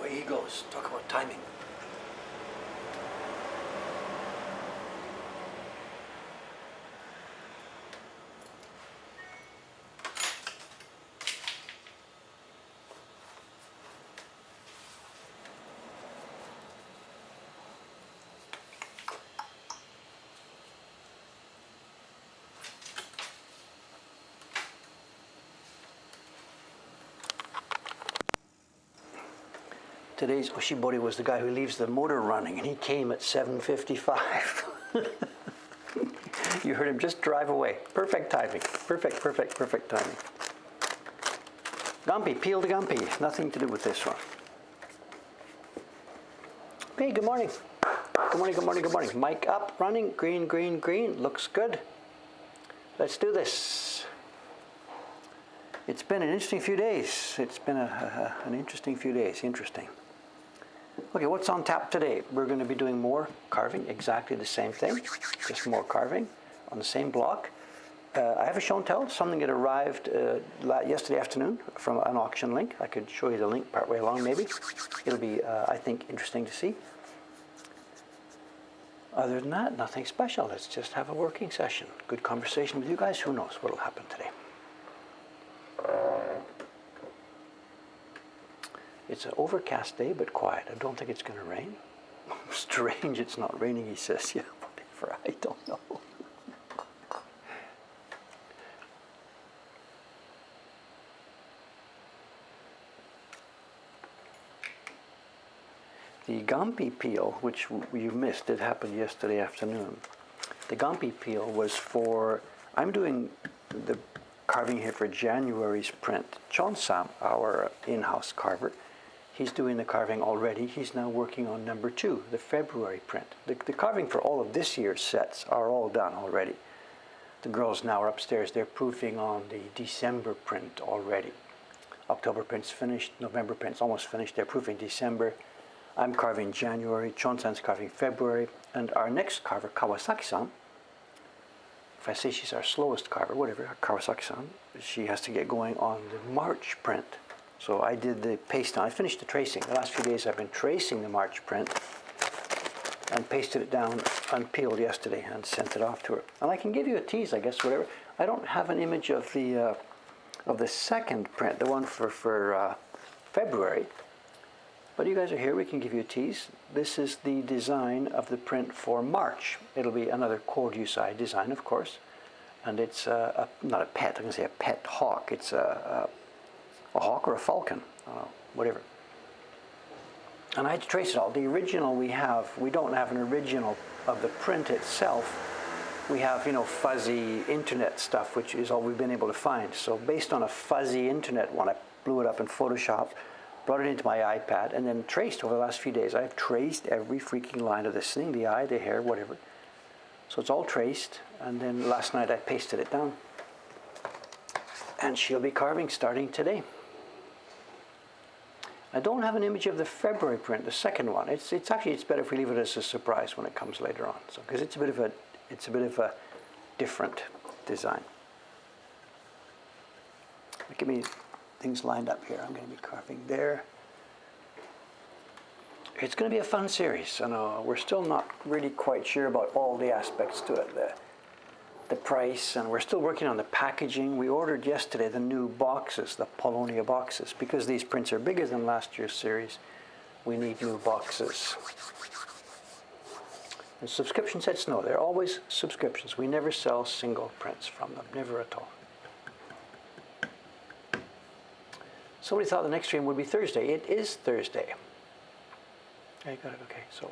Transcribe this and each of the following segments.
Away he goes. Talk about timing. Today's Oshibori was the guy who leaves the motor running, and he came at 7:55. You heard him just drive away. Perfect timing. Perfect timing. Gumpy, peel the gumpy. Nothing to do with this one. Hey, good morning. Good morning. Mic up, running. Green. Looks good. Let's do this. It's been an interesting few days. It's been an interesting few days. Interesting. Okay, what's on tap today? We're going to be doing more carving, exactly the same thing, just more carving on the same block. I have a show and tell, something that arrived yesterday afternoon from an auction link. I could show you the link partway along maybe. It'll be, I think, interesting to see. Other than that, nothing special. Let's just have a working session. Good conversation with you guys. Who knows what will happen today. It's an overcast day, but quiet. I don't think it's going to rain. Strange it's not raining, he says. Yeah, whatever, I don't know. The Gampi peel, which you missed, it happened yesterday afternoon. The Gampi peel was for, I'm doing the carving here for January's print. John Sam, our in-house carver, he's doing the carving already. He's now working on number 2, the February print. The carving for all of this year's sets are all done already. The girls now are upstairs. They're proofing on the December print already. October print's finished. November print's almost finished. They're proofing December. I'm carving January. Chon-san's carving February. And our next carver, Kawasaki-san, if I say she's our slowest carver, whatever, Kawasaki-san, she has to get going on the March print. So I did the paste down. I finished the tracing. The last few days I've been tracing the March print and pasted it down unpeeled yesterday and sent it off to her. And I can give you a tease, I guess, whatever. I don't have an image of the second print, the one for February. But you guys are here, we can give you a tease. This is the design of the print for March. It'll be another Koryusai design, of course. And it's not a pet, I'm going to say a pet hawk. It's a hawk or a falcon, whatever. And I had to trace it all. The original we don't have an original of the print itself. We have, fuzzy internet stuff, which is all we've been able to find. So based on a fuzzy internet one, I blew it up in Photoshop, brought it into my iPad, and then traced over the last few days. I've traced every freaking line of this thing, the eye, the hair, whatever. So it's all traced, and then last night I pasted it down. And she'll be carving starting today. I don't have an image of the February print, the second one. It's better if we leave it as a surprise when it comes later on. So because it's a bit of a different design. Give me things lined up here. I'm going to be carving there. It's going to be a fun series, and we're still not really quite sure about all the aspects to it. The price, and we're still working on the packaging. We ordered yesterday the new boxes, the Polonia boxes. Because these prints are bigger than last year's series, we need new boxes. And subscription sets, no, they're always subscriptions. We never sell single prints from them, never at all. Somebody thought the next stream would be Thursday. It is Thursday. I got it, okay, so.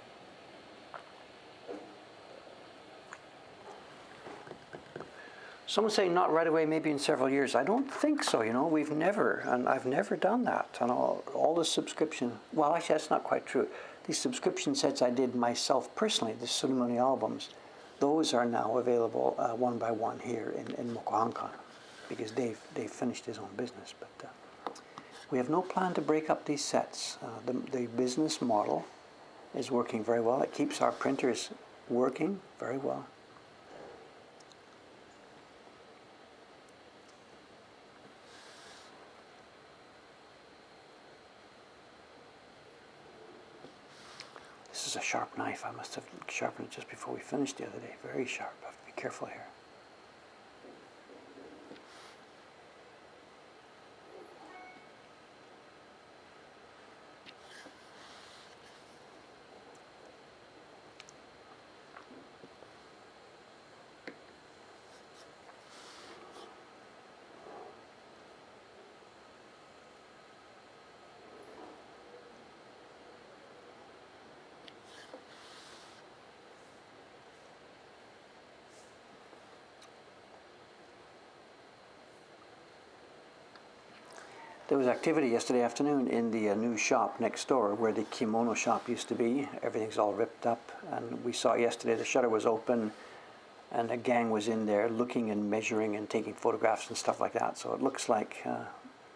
Someone's saying not right away, maybe in several years. I don't think so, we've never, and I've never done that. And all the subscription, well, actually that's not quite true. These subscription sets I did myself personally, the ceremony albums, those are now available one by one here in Mokuhankan, because Dave finished his own business. But we have no plan to break up these sets. The business model is working very well. It keeps our printers working very well. this is a sharp knife. I must have sharpened it just before we finished the other day. Very sharp. I have to be careful here. There was activity yesterday afternoon in the new shop next door where the kimono shop used to be. Everything's all ripped up, and we saw yesterday the shutter was open and a gang was in there looking and measuring and taking photographs and stuff like that. So it looks like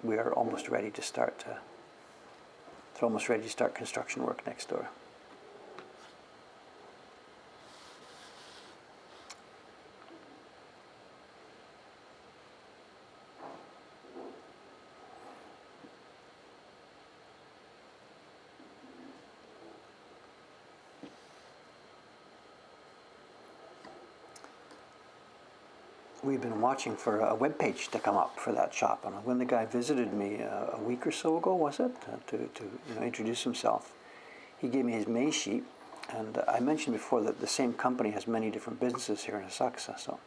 we are almost ready to start. They're almost ready to start construction work next door. We've been watching for a web page to come up for that shop, and when the guy visited me a week or so ago, was it, to introduce himself, he gave me his Meishi, and I mentioned before that the same company has many different businesses here in Asakusa, so,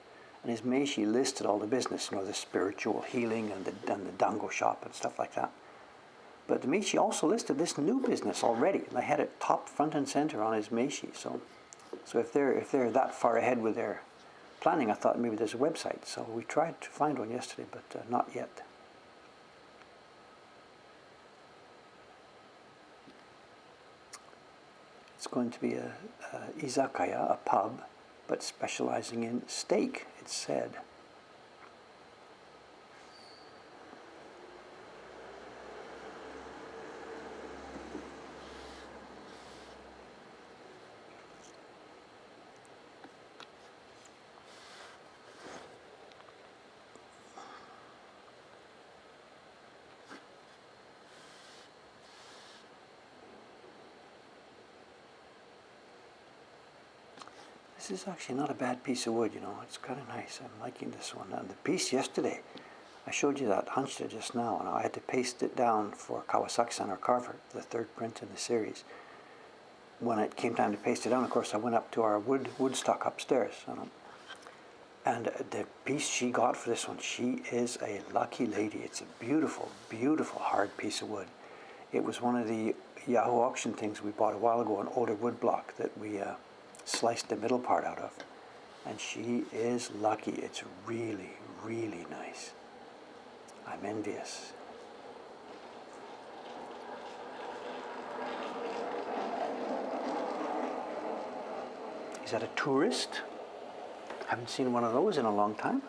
and his Meishi listed all the business, the spiritual healing and the dango shop and stuff like that. But the Meishi also listed this new business already. They had it top front and center on his Meishi, so if they're that far ahead with their planning, I thought maybe there's a website. So we tried to find one yesterday, but not yet. It's going to be a izakaya, a pub, but specializing in steak, it's said. This is actually not a bad piece of wood, It's kind of nice. I'm liking this one. And the piece yesterday, I showed you that Hanshita just now, and I had to paste it down for Kawasaki-san, our carver, the third print in the series. When it came time to paste it down, of course, I went up to our wood stock upstairs. And the piece she got for this one, she is a lucky lady. It's a beautiful, beautiful hard piece of wood. It was one of the Yahoo auction things we bought a while ago, an older wood block that we sliced the middle part out of, and she is lucky. It's really, really nice. I'm envious. Is that a tourist? Haven't seen one of those in a long time.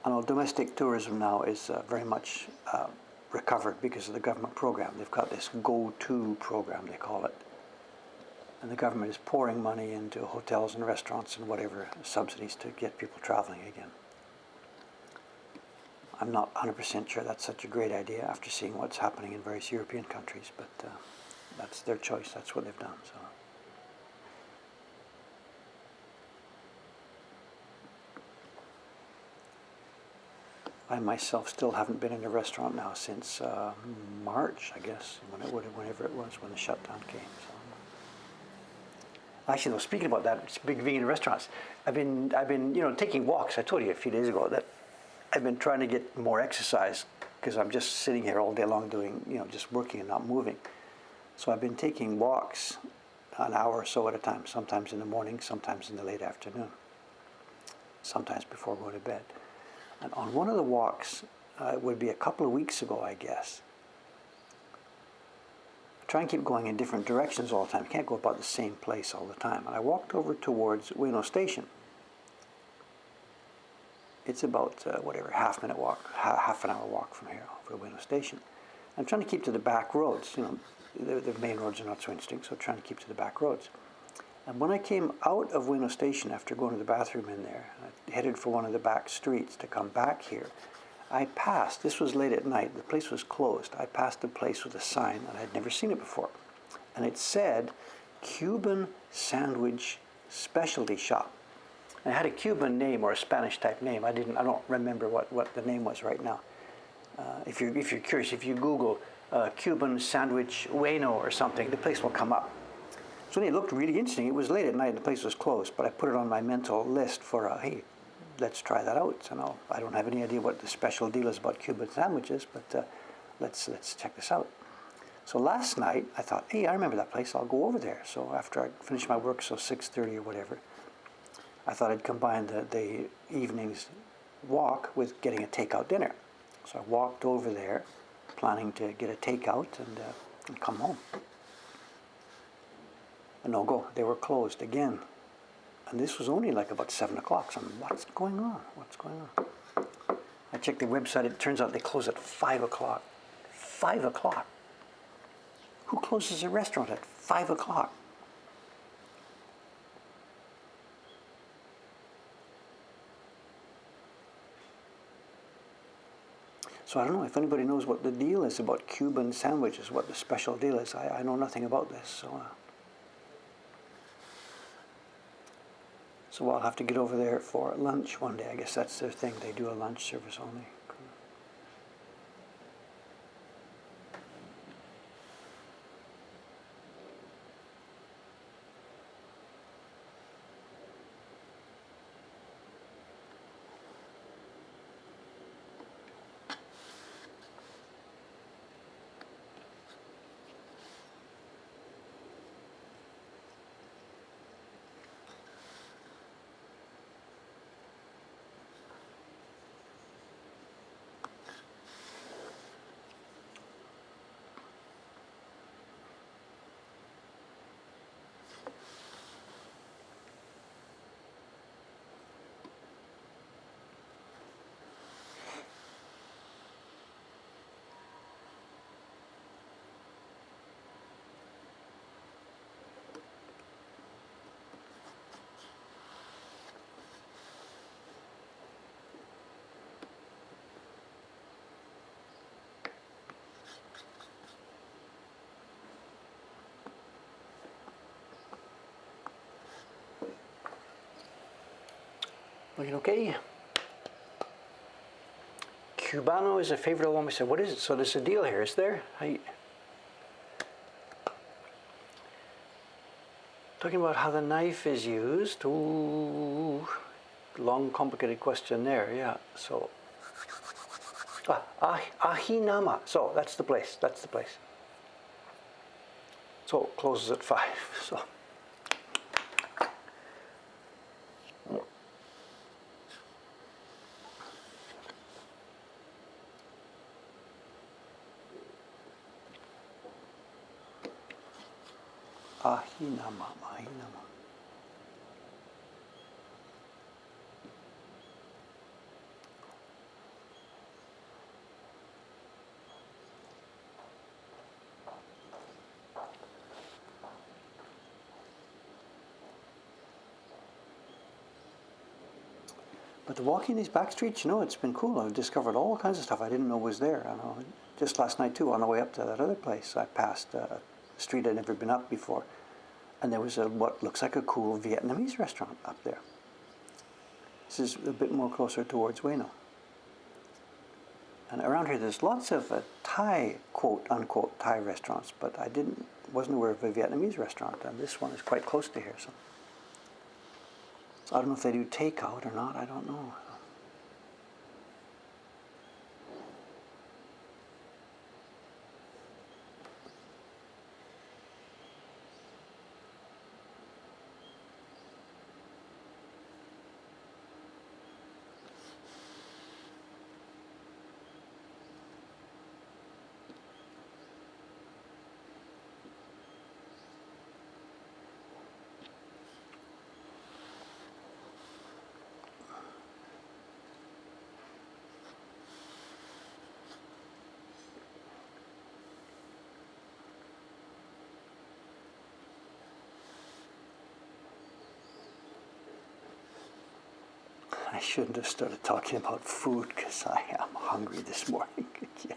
I know domestic tourism now is very much recovered because of the government program. They've got this Go-To program, they call it. And the government is pouring money into hotels and restaurants and whatever subsidies to get people traveling again. I'm not 100% sure that's such a great idea after seeing what's happening in various European countries, but that's their choice. That's what they've done. So. I myself still haven't been in a restaurant now since March, I guess, whenever it was, when the shutdown came. So. Actually, though, speaking about that, being in restaurants, I've been taking walks. I told you a few days ago that I've been trying to get more exercise because I'm just sitting here all day long doing, just working and not moving. So I've been taking walks an hour or so at a time, sometimes in the morning, sometimes in the late afternoon, sometimes before going to bed. And on one of the walks, it would be a couple of weeks ago, I guess. I try and keep going in different directions all the time. You can't go about the same place all the time. And I walked over towards Ueno Station. It's about, half an hour walk from here over to Ueno Station. I'm trying to keep to the back roads. The main roads are not so interesting, so trying to keep to the back roads. And when I came out of Ueno Station after going to the bathroom in there, I headed for one of the back streets to come back here. I passed, this was late at night, the place was closed. I passed a place with a sign, and I'd never seen it before. And it said, Cuban Sandwich Specialty Shop. And it had a Cuban name or a Spanish type name. I don't remember what the name was right now. If you're curious, if you Google Cuban Sandwich Ueno or something, the place will come up. So it looked really interesting. It was late at night and the place was closed, but I put it on my mental list for, hey, let's try that out. So I don't have any idea what the special deal is about Cuban sandwiches, but let's check this out. So last night I thought, hey, I remember that place. I'll go over there. So after I finished my work, so 6:30 or whatever, I thought I'd combine the evening's walk with getting a takeout dinner. So I walked over there, planning to get a takeout and come home. A no-go. They were closed again. And this was only like about 7 o'clock. So I'm, what's going on? What's going on? I checked the website. It turns out they close at 5 o'clock. 5 o'clock? Who closes a restaurant at 5 o'clock? So I don't know if anybody knows what the deal is about Cuban sandwiches, what the special deal is. I know nothing about this. So I'll have to get over there for lunch one day. I guess that's their thing. They do a lunch service only. Looking okay? Cubano is a favorite of one. We said, what is it? So there's a deal here, is there? Talking about how the knife is used. Ooh, long, complicated question there. Yeah. So, Ahinama. So that's the place. That's the place. So it closes at 5. So. Ahinama. But walking these back streets, it's been cool. I've discovered all kinds of stuff I didn't know was there. I know, just last night too, on the way up to that other place, I passed a street I'd never been up before, and there was what looks like a cool Vietnamese restaurant up there. This is a bit more closer towards Ueno. And around here, there's lots of Thai, quote unquote, Thai restaurants, but wasn't aware of a Vietnamese restaurant, and this one is quite close to here. So I don't know if they do takeout or not. I don't know. shouldn't have started talking about food because I am hungry this morning again.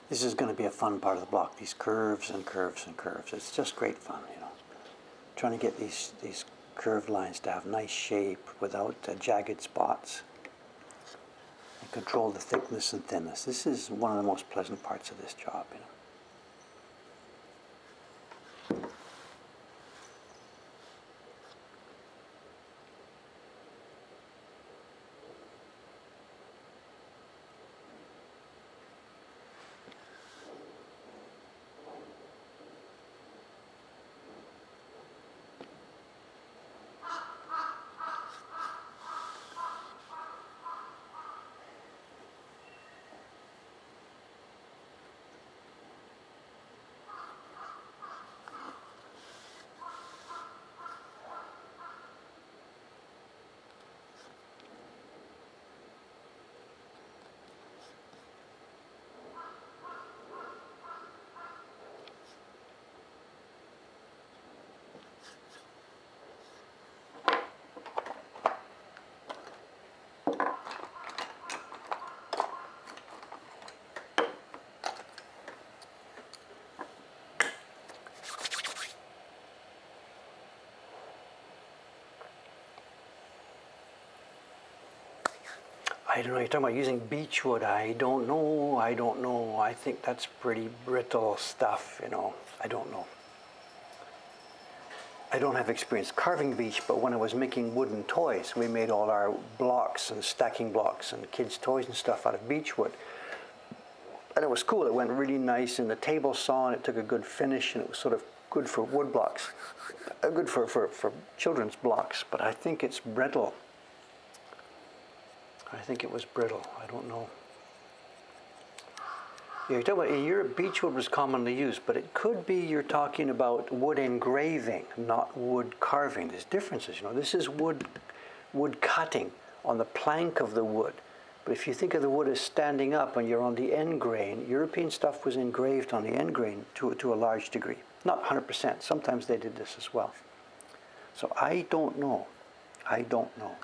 This is going to be a fun part of the block, these curves and curves and curves. It's just great fun, you know. Trying to get these curved lines to have nice shape without jagged spots. And control the thickness and thinness. This is one of the most pleasant parts of this job, you know. I don't know, you're talking about using beech wood. I don't know. I think that's pretty brittle stuff, you know. I don't know. I don't have experience carving beech, but when I was making wooden toys, we made all our blocks and stacking blocks and kids' toys and stuff out of beech wood. And it was cool. It went really nice in the table saw, and it took a good finish, and it was sort of good for wood blocks, good for children's blocks, but I think it's brittle. I think it was brittle. I don't know. Yeah, you're talking about, in Europe, beech wood was commonly used, but it could be you're talking about wood engraving, not wood carving. There's differences, you know. This is wood cutting on the plank of the wood. But if you think of the wood as standing up and you're on the end grain, European stuff was engraved on the end grain to a large degree. Not 100%. Sometimes they did this as well. So I don't know. I don't know.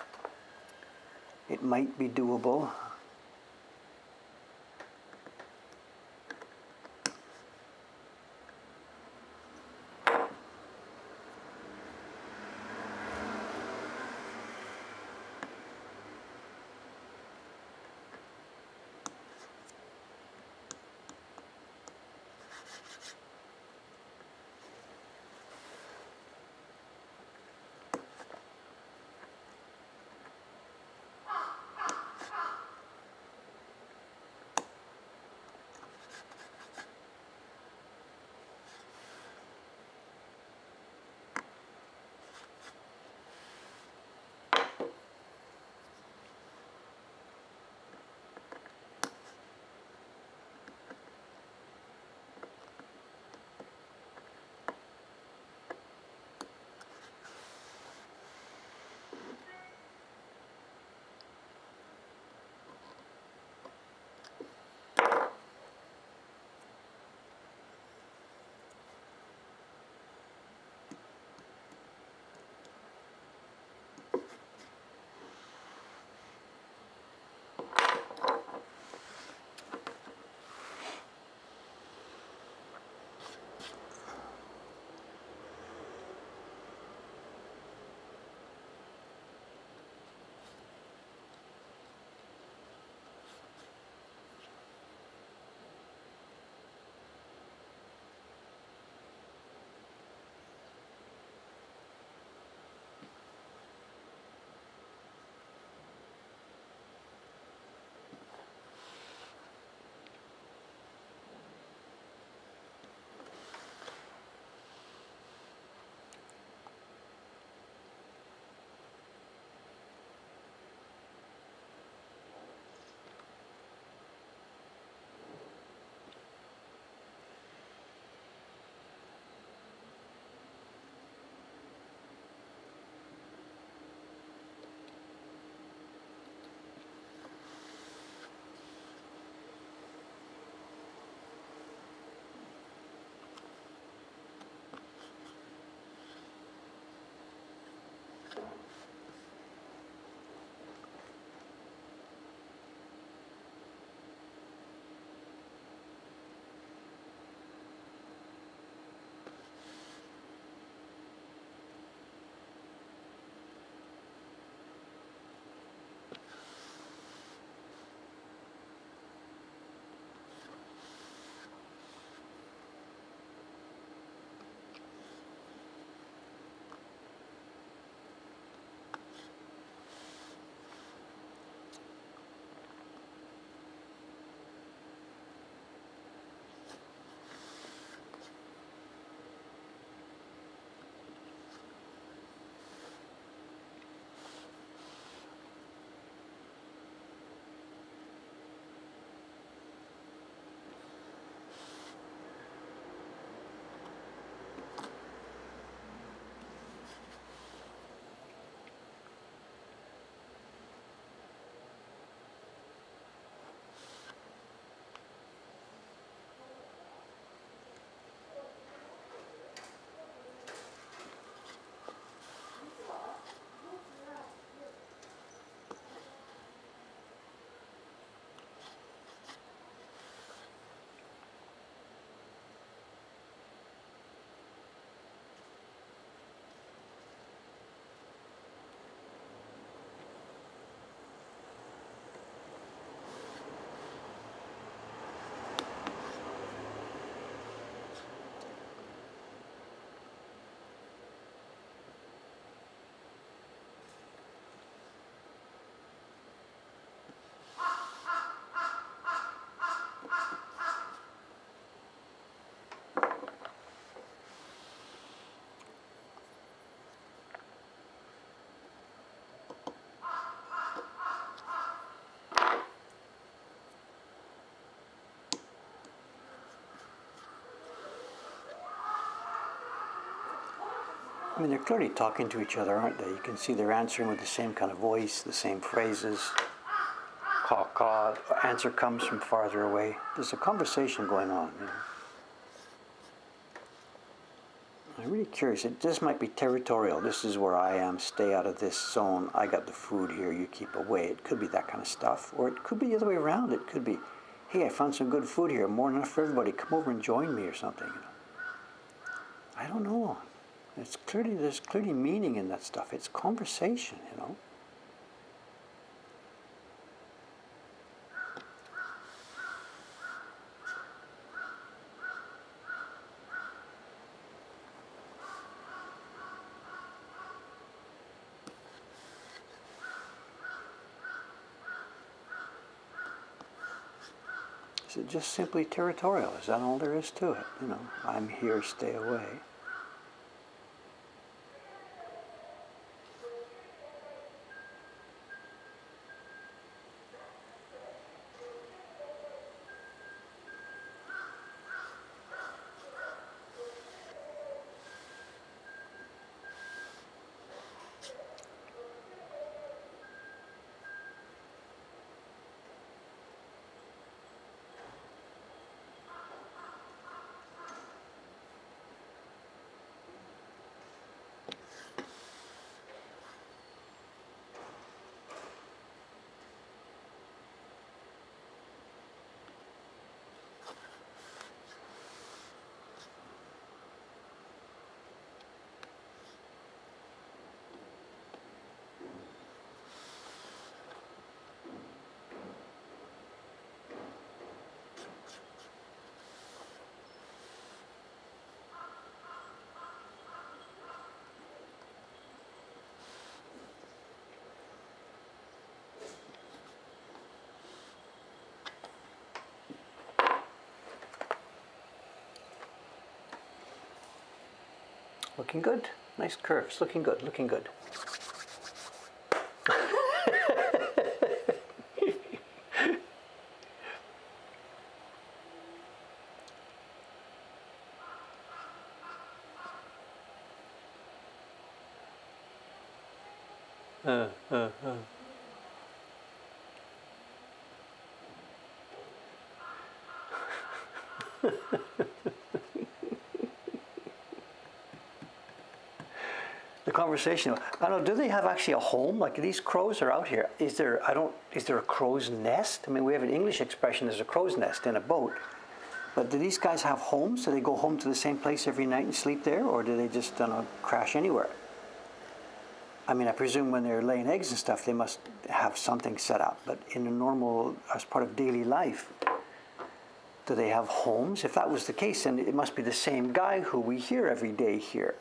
It might be doable. I mean, they're clearly talking to each other, aren't they? You can see they're answering with the same kind of voice, the same phrases. Caw, caw. Answer comes from farther away. There's a conversation going on. You know? I'm really curious. This might be territorial. This is where I am. Stay out of this zone. I got the food here. You keep away. It could be that kind of stuff. Or it could be the other way around. It could be, hey, I found some good food here. More than enough for everybody. Come over and join me or something. You know? I don't know. There's clearly meaning in that stuff. It's conversation, you know. Is it just simply territorial? Is that all there is to it? You know, I'm here, stay away. Looking good. Nice curves. Looking good. Looking good. uh, uh, uh. The conversation. I don't know. Do they have actually a home? Like these crows are out here. Is there? Is there a crow's nest? I mean, we have an English expression. There's a crow's nest in a boat. But do these guys have homes? Do they go home to the same place every night and sleep there, or do they just crash anywhere? I mean, I presume when they're laying eggs and stuff, they must have something set up. But in a normal, as part of daily life, do they have homes? If that was the case, then it must be the same guy who we hear every day here.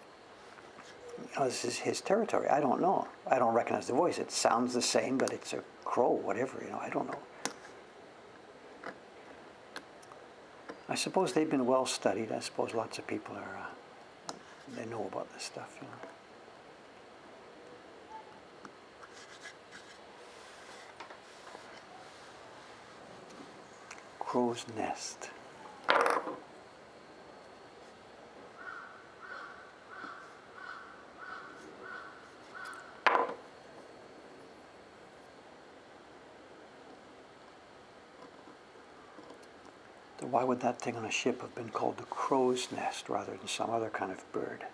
You know, this is his territory. I don't know. I don't recognize the voice. It sounds the same, but it's a crow, whatever. You know, I don't know. I suppose they've been well studied. I suppose lots of people are. They know about this stuff. You know. Crow's nest. Why would that thing on a ship have been called the crow's nest rather than some other kind of bird?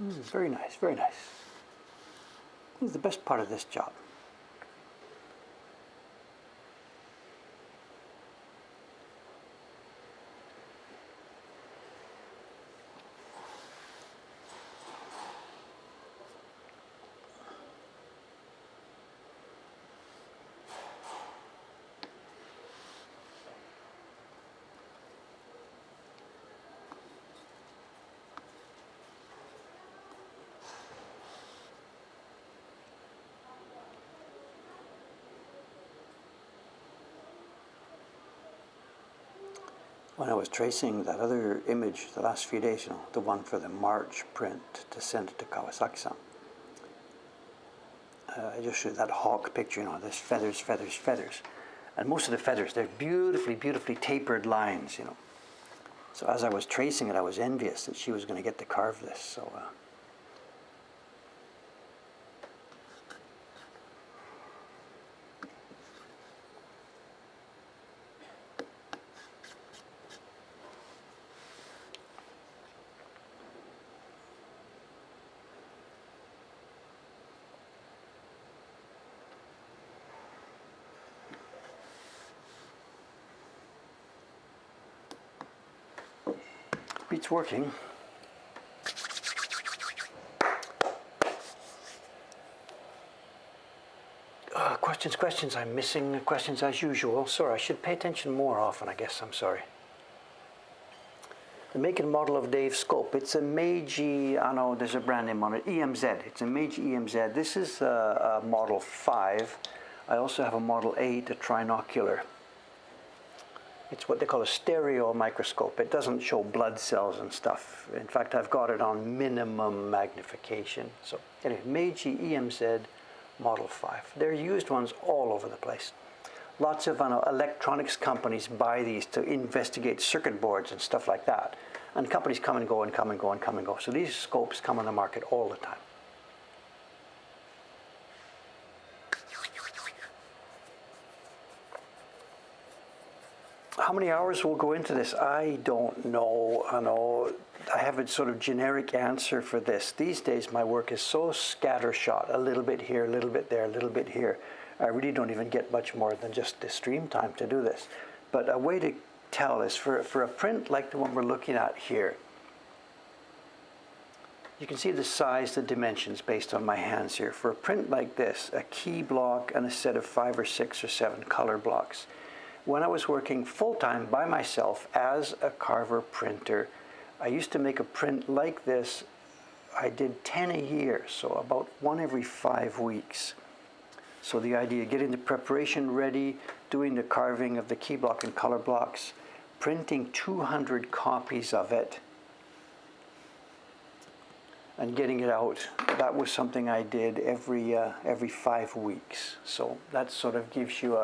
Very nice, very nice. This is the best part of this job. When I was tracing that other image the last few days, the one for the March print to send it to Kawasaki-san, I just showed that hawk picture, there's feathers, feathers, feathers. And most of the feathers, they're beautifully, beautifully tapered lines, So as I was tracing it, I was envious that she was going to get to carve this. So beats working. Questions. I'm missing questions as usual. Sorry, I should pay attention more often, I guess. I'm sorry. The make and model of Dave's scope. It's a Meiji, I know there's a brand name on it, EMZ. It's a Meiji EMZ. This is a Model 5. I also have a Model 8, a trinocular. It's what they call a stereo microscope. It doesn't show blood cells and stuff. In fact, I've got it on minimum magnification. So anyway, Meiji EMZ Model 5. They're used ones all over the place. Lots of electronics companies buy these to investigate circuit boards and stuff like that. And companies come and go and come and go and come and go. So these scopes come on the market all the time. How many hours will go into this? I don't know. I have a sort of generic answer for this. These days my work is so scattershot, a little bit here, a little bit there, a little bit here. I really don't even get much more than just the stream time to do this. But a way to tell is for a print like the one we're looking at here, you can see the size, the dimensions based on my hands here. For a print like this, a key block and a set of 5 or 6 or 7 color blocks. When I was working full-time by myself as a carver printer, I used to make a print like this. I did 10 a year, so about 1 every 5 weeks. So the idea, getting the preparation ready, doing the carving of the key block and color blocks, printing 200 copies of it, and getting it out. That was something I did every 5 weeks. So that sort of gives you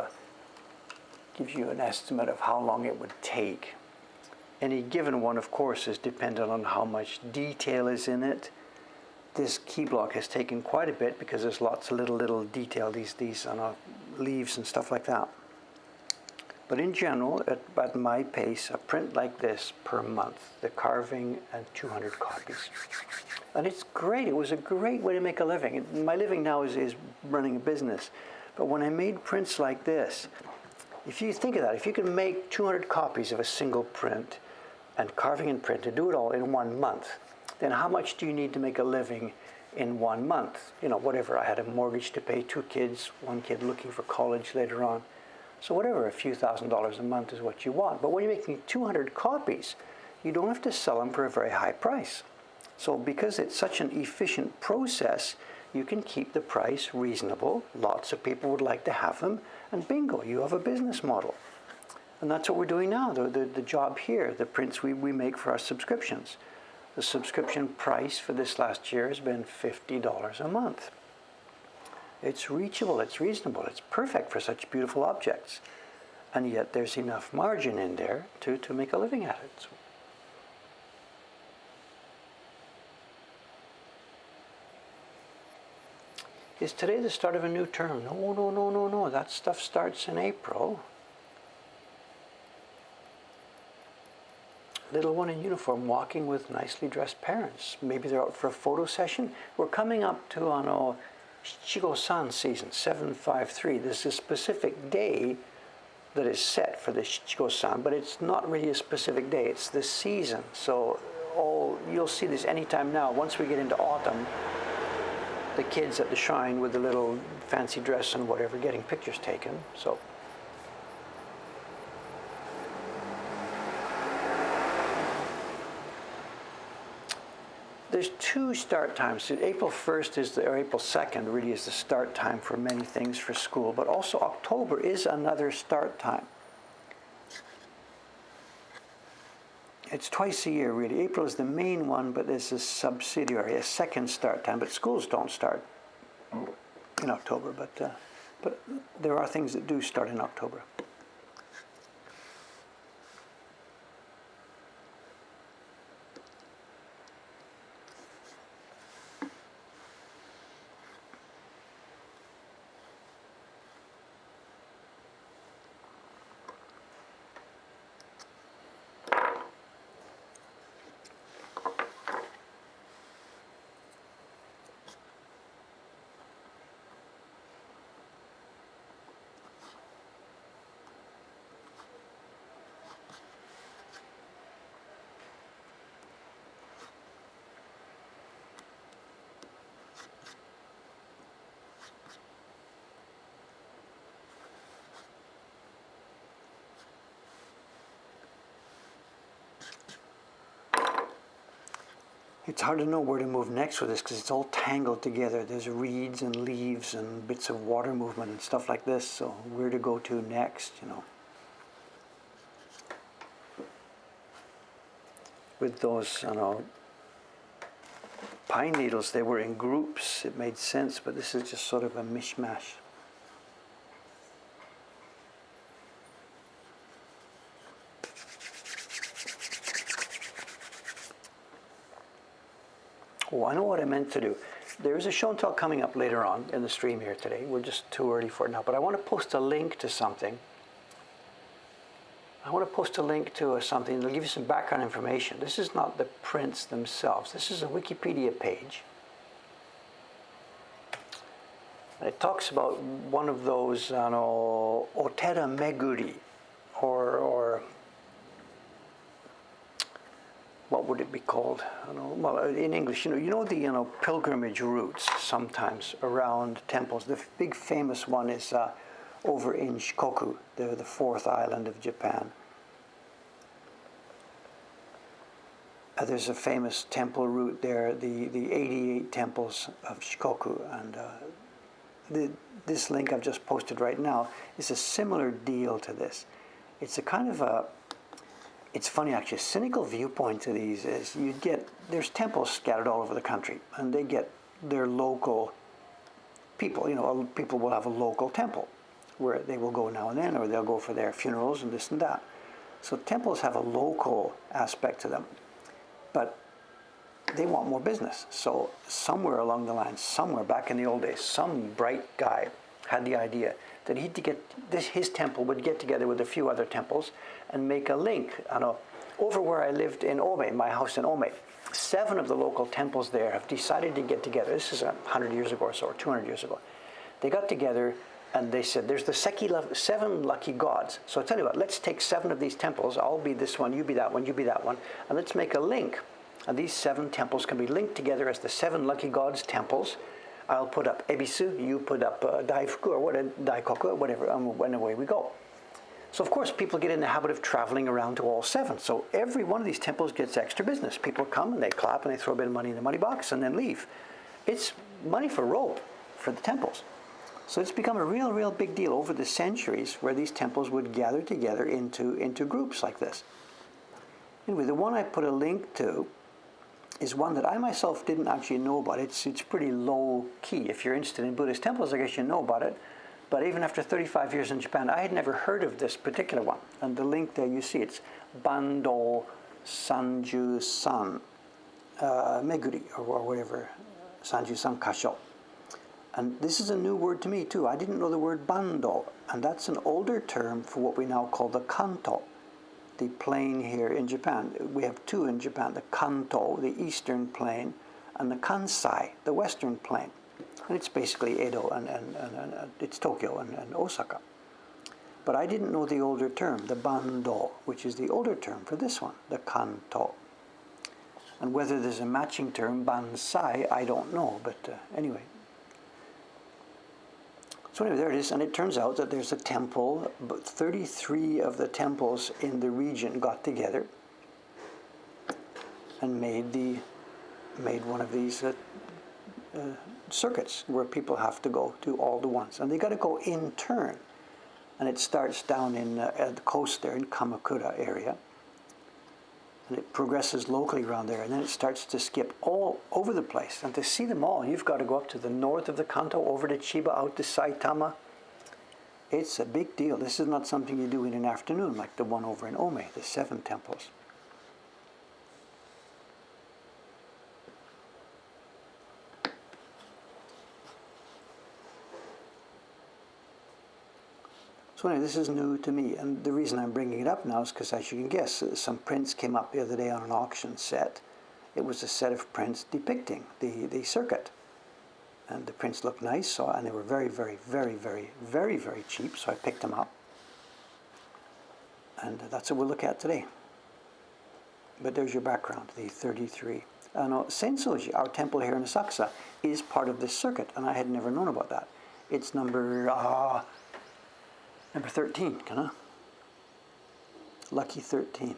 an estimate of how long it would take. Any given one, of course, is dependent on how much detail is in it. This key block has taken quite a bit because there's lots of little detail, these leaves and stuff like that. But in general, at my pace, a print like this per month, the carving and 200 copies. And it's great. It was a great way to make a living. My living now is running a business. But when I made prints like this, if you think of that, if you can make 200 copies of a single print and carving and print and do it all in 1 month, then how much do you need to make a living in 1 month? Whatever. I had a mortgage to pay, 2 kids, 1 kid looking for college later on. So whatever, a few $1,000s a month is what you want. But when you're making 200 copies, you don't have to sell them for a very high price. So because it's such an efficient process, you can keep the price reasonable. Lots of people would like to have them, and bingo, you have a business model. And that's what we're doing now, the job here, the prints we make for our subscriptions. The subscription price for this last year has been $50 a month. It's reachable, it's reasonable, it's perfect for such beautiful objects. And yet there's enough margin in there to make a living at it. Is today the start of a new term? No. That stuff starts in April. little one in uniform walking with nicely dressed parents. Maybe they're out for a photo session. We're coming up to Shichigo-san season, 753. There's a specific day that is set for the Shichigo-san, but it's not really a specific day. It's the season. So you'll see this anytime now. Once we get into autumn, the kids at the shrine with the little fancy dress and whatever getting pictures taken. So there's two start times. April 1st or April 2nd really is the start time for many things for school, but also October is another start time. It's twice a year really. April is the main one, but there's a subsidiary, a second start time, but schools don't start in October, but there are things that do start in October. It's hard to know where to move next with this because it's all tangled together. There's reeds and leaves and bits of water movement and stuff like this. So where to go to next, With those, pine needles, they were in groups. It made sense, but this is just sort of a mishmash. Oh, I know what I meant to do. There's a show and tell coming up later on in the stream here today. We're just too early for it now, but I want to post a link to something. I want to post a link to something that'll give you some background information. This is not the prints themselves. This is a Wikipedia page. And it talks about one of those, Otera Meguri, or what would it be called? Well, in English, the pilgrimage routes sometimes around temples. The big famous one is over in Shikoku, the fourth island of Japan. There's a famous temple route there, the 88 temples of Shikoku, and this link I've just posted right now is a similar deal to this. It's a kind of it's funny actually, a cynical viewpoint to these is there's temples scattered all over the country, and they get their local people. People will have a local temple where they will go now and then, or they'll go for their funerals and this and that. So temples have a local aspect to them, but they want more business. So somewhere along the line, somewhere back in the old days, some bright guy had the idea that his temple would get together with a few other temples and make a link. Over where I lived in Ome, my house in Ome, 7 of the local temples there have decided to get together. This is 100 years ago or so, or 200 years ago. They got together and they said, there's the 7 lucky gods. So I'll tell you what, let's take 7 of these temples. I'll be this one, you be that one, you be that one, and let's make a link. And these 7 temples can be linked together as the 7 lucky gods temples. I'll put up Ebisu, you put up Daifuku, or Daikoku, or whatever, and away we go. So of course people get in the habit of traveling around to all 7. So every one of these temples gets extra business. People come and they clap and they throw a bit of money in the money box and then leave. It's money for rope for the temples. So it's become a real big deal over the centuries where these temples would gather together into groups like this. Anyway, the one I put a link to is one that I myself didn't actually know about. It's pretty low key. If you're interested in Buddhist temples, I guess you know about it. But even after 35 years in Japan, I had never heard of this particular one. And the link there, you see, it's Bando Sanju-san Meguri, or whatever, Sanju-san Kasho. And this is a new word to me too. I didn't know the word Bando, and that's an older term for what we now call the Kanto. the plain here in Japan. We have two in Japan, the Kanto, the eastern plain, and the Kansai, the western plain. And it's basically Edo and it's Tokyo and Osaka. But I didn't know the older term, the Bando, which is the older term for this one, the Kanto. And whether there's a matching term, Bansai, I don't know, but anyway. So anyway, there it is, and it turns out that there's a temple, but 33 of the temples in the region got together and made one of these circuits where people have to go to all the ones. And they got to go in turn. And it starts down in at the coast there in Kamakura area. And it progresses locally around there, and then it starts to skip all over the place. And to see them all, you've got to go up to the north of the Kanto, over to Chiba, out to Saitama. It's a big deal. This is not something you do in an afternoon, like the one over in Ome, the 7 temples. So anyway, this is new to me, and the reason I'm bringing it up now is because, as you can guess, some prints came up the other day on an auction set. It was a set of prints depicting the circuit. And the prints looked nice, so, and they were very, very, very, very, very, very cheap, so I picked them up. And that's what we'll look at today. But there's your background, the 33. Sensoji, our temple here in Asakusa, is part of this circuit, and I had never known about that. It's number 13, kind of. Lucky 13.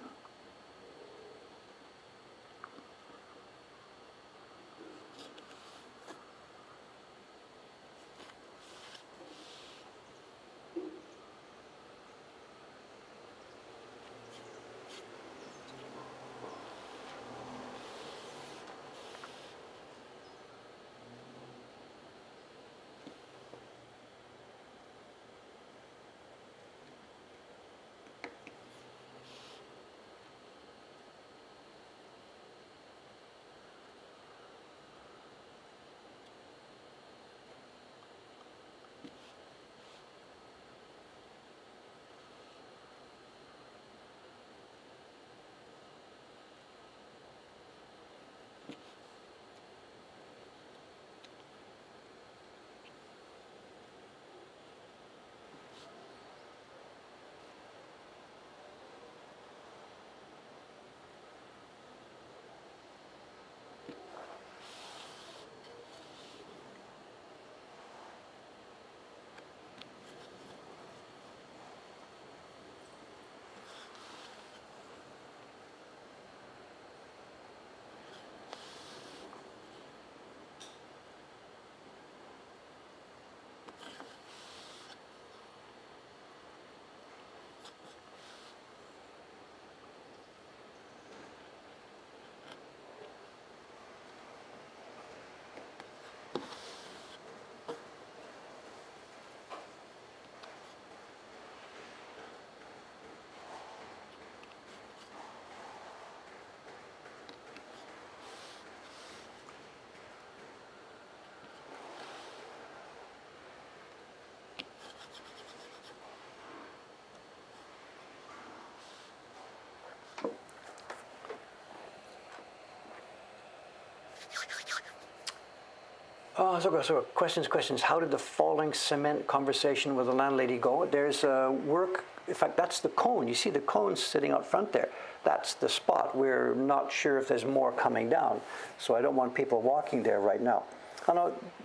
So questions. How did the falling cement conversation with the landlady go? There's work. In fact, that's the cone. You see the cone sitting out front there. That's the spot. We're not sure if there's more coming down. So I don't want people walking there right now.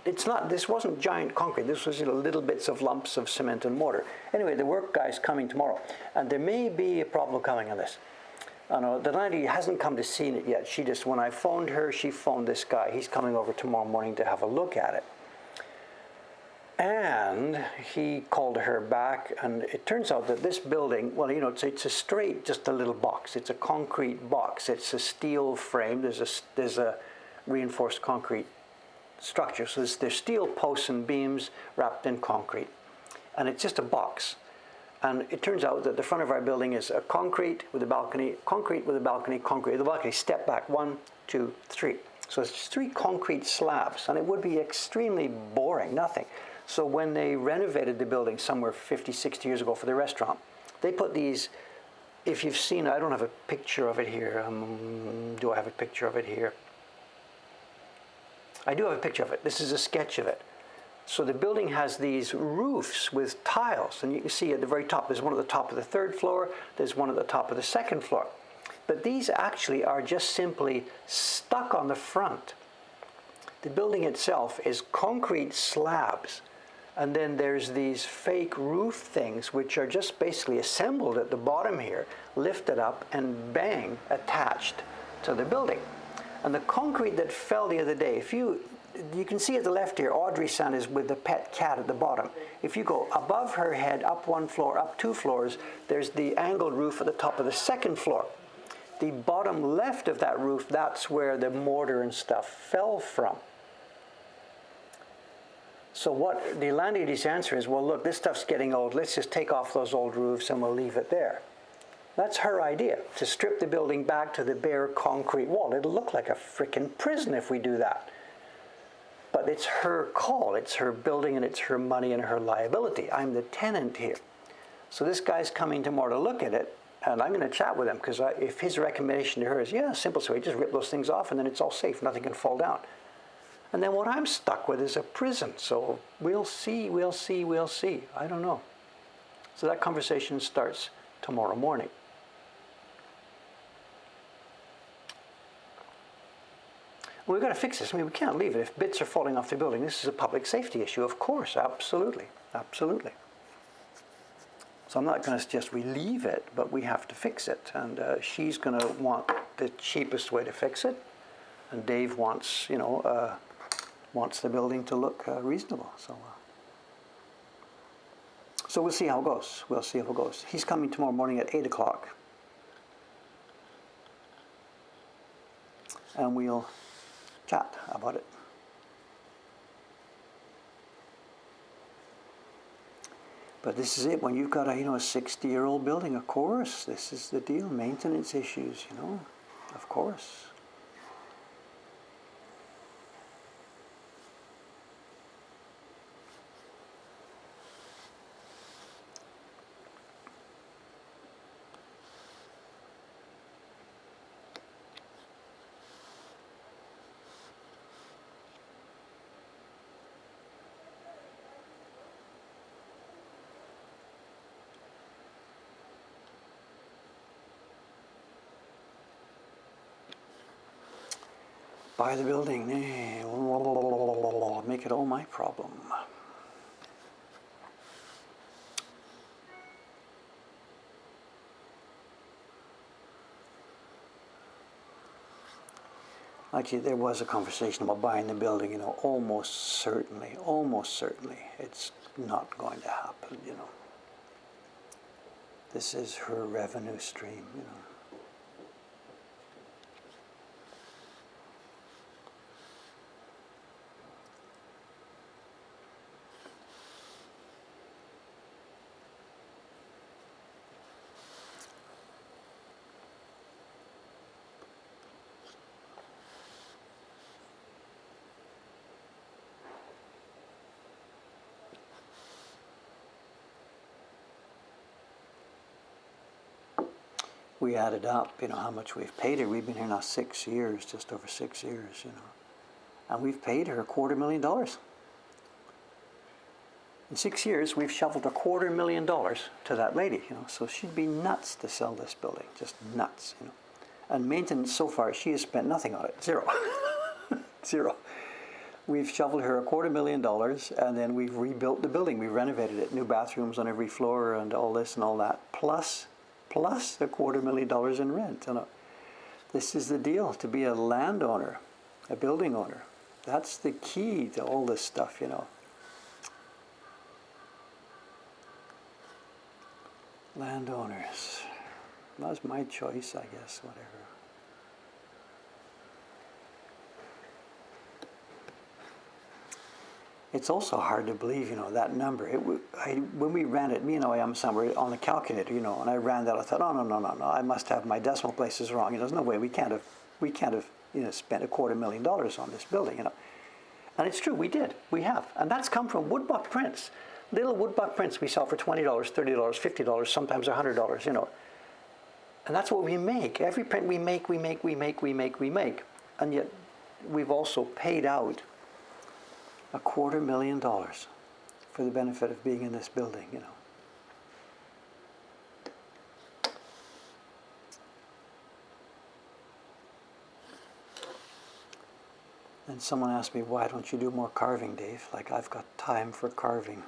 It's not. This wasn't giant concrete. This was little bits of lumps of cement and mortar. Anyway, the work guy's coming tomorrow. And there may be a problem coming on this. The landlady hasn't come to see it yet. She just, when I phoned her, she phoned this guy. He's coming over tomorrow morning to have a look at it. And he called her back, and it turns out that this building, well, it's a straight, just a little box. It's a concrete box. It's a steel frame. There's a reinforced concrete structure. So there's steel posts and beams wrapped in concrete. And it's just a box. And it turns out that the front of our building is a concrete with a balcony, concrete with a balcony, concrete with a balcony. Step back, 1, 2, 3. So it's 3 concrete slabs, and it would be extremely boring, nothing. So when they renovated the building somewhere 50, 60 years ago for the restaurant, they put these if you've seen, I don't have a picture of it here. Do I have a picture of it here? I do have a picture of it. This is a sketch of it. So the building has these roofs with tiles, and you can see at the very top, there's one at the top of the 3rd floor, there's one at the top of the 2nd floor. But these actually are just simply stuck on the front. The building itself is concrete slabs, and then there's these fake roof things which are just basically assembled at the bottom here, lifted up and bang, attached to the building. And the concrete that fell the other day, if you can see at the left here, Audrey's son is with the pet cat at the bottom. If you go above her head, up 1 floor, up 2 floors, there's the angled roof at the top of the 2nd floor. The bottom left of that roof, that's where the mortar and stuff fell from. So what the landlady's answer is, well, look, this stuff's getting old. Let's just take off those old roofs and we'll leave it there. That's her idea, to strip the building back to the bare concrete wall. It'll look like a frickin' prison if we do that. But it's her call, it's her building, and it's her money and her liability. I'm the tenant here. So this guy's coming tomorrow to look at it, and I'm going to chat with him, because if his recommendation to her is, yeah, simplest way, just rip those things off and then it's all safe, nothing can fall down. And then what I'm stuck with is a prison. So we'll see. I don't know. So that conversation starts tomorrow morning. We've got to fix this. I mean, we can't leave it. If bits are falling off the building, this is a public safety issue, of course, absolutely. So I'm not going to suggest we leave it, but we have to fix it. And she's going to want the cheapest way to fix it, and Dave wants, wants the building to look reasonable. So we'll see how it goes. He's coming tomorrow morning at 8 o'clock, and we'll chat about it. But this is it. When you've got a 60-year-old building, of course, this is the deal. Maintenance issues, of course. Buy the building, make it all my problem. Actually, there was a conversation about buying the building, almost certainly, it's not going to happen, This is her revenue stream, We added up, how much we've paid her. We've been here now 6 years, just over 6 years, And we've paid her $250,000. In 6 years, we've shoveled $250,000 to that lady, So she'd be nuts to sell this building, just nuts, And maintenance so far, she has spent nothing on it, zero. Zero. We've shoveled her $250,000, and then we've rebuilt the building. We renovated it, new bathrooms on every floor and all this and all that, plus $250,000 in rent. This is the deal, to be a landowner, a building owner. That's the key to all this stuff, Landowners. That's my choice, I guess, whatever. It's also hard to believe, that number. When we ran it, me and I somewhere on the calculator, and I ran that. I thought, oh no, I must have my decimal places wrong. There's no way we can't have, spent $250,000 on this building, And it's true, we have, and that's come from woodbuck prints, little woodbuck prints we sell for $20, $30, $50, sometimes $100, And that's what we make. Every print we make. And yet we've also paid out $250,000 for the benefit of being in this building, you know. And someone asked me, why don't you do more carving, Dave? Like, I've got time for carving.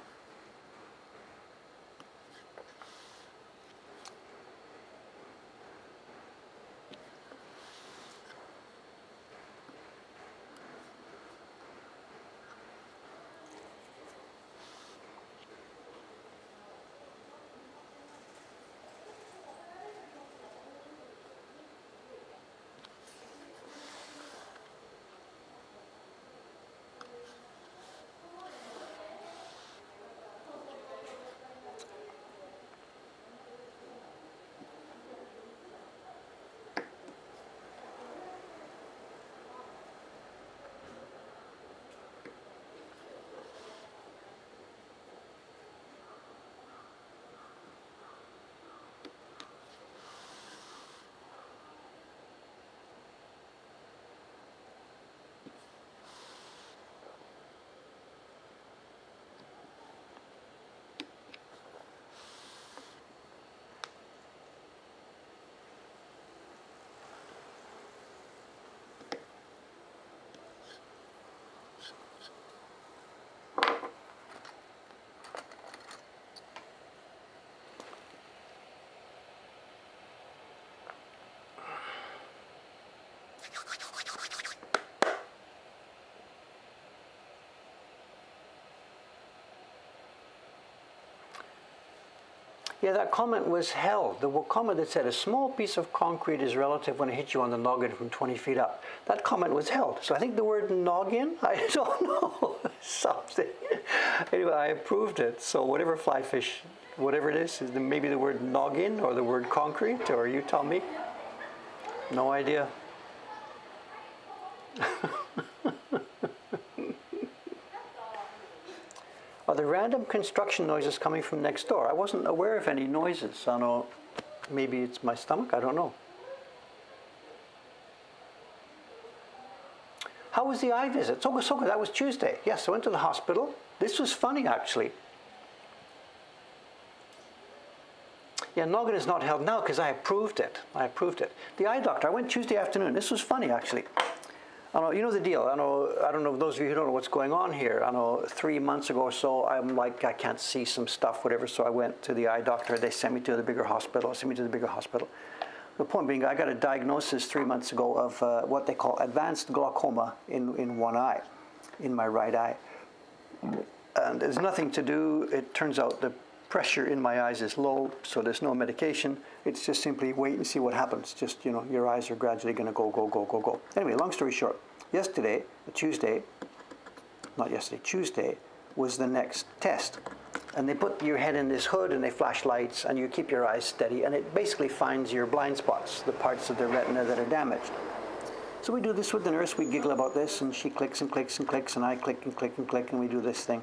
Yeah, that comment was held. The comment that said a small piece of concrete is relative when it hits you on the noggin from 20 feet up. That comment was held. So I think the word noggin, I don't know, something. Anyway, I approved it. So whatever fly fish, whatever it is maybe the word noggin or the word concrete, or you tell me. No idea. Are there random construction noises coming from next door? I wasn't aware of any noises. I don't know, maybe it's my stomach, I don't know. How was the eye visit? So good, that was Tuesday. Yes, I went to the hospital. This was funny, actually. Yeah, noggin is not held now because I approved it. The eye doctor, I went Tuesday afternoon. This was funny, actually. I know, you know the deal. I don't know, those of you who don't know what's going on here. I know 3 months ago or so, I'm like, I can't see some stuff, whatever. So I went to the eye doctor. They sent me to the bigger hospital. The point being, I got a diagnosis 3 months ago of what they call advanced glaucoma in one eye, in my right eye. And there's nothing to do. It turns out the pressure in my eyes is low, so there's no medication. It's just simply wait and see what happens. Just, you know, your eyes are gradually going to go. Anyway, long story short, Tuesday was the next test. And they put your head in this hood and they flash lights and you keep your eyes steady and it basically finds your blind spots, the parts of the retina that are damaged. So we do this with the nurse, we giggle about this and she clicks and clicks and clicks and I click and click and click and we do this thing.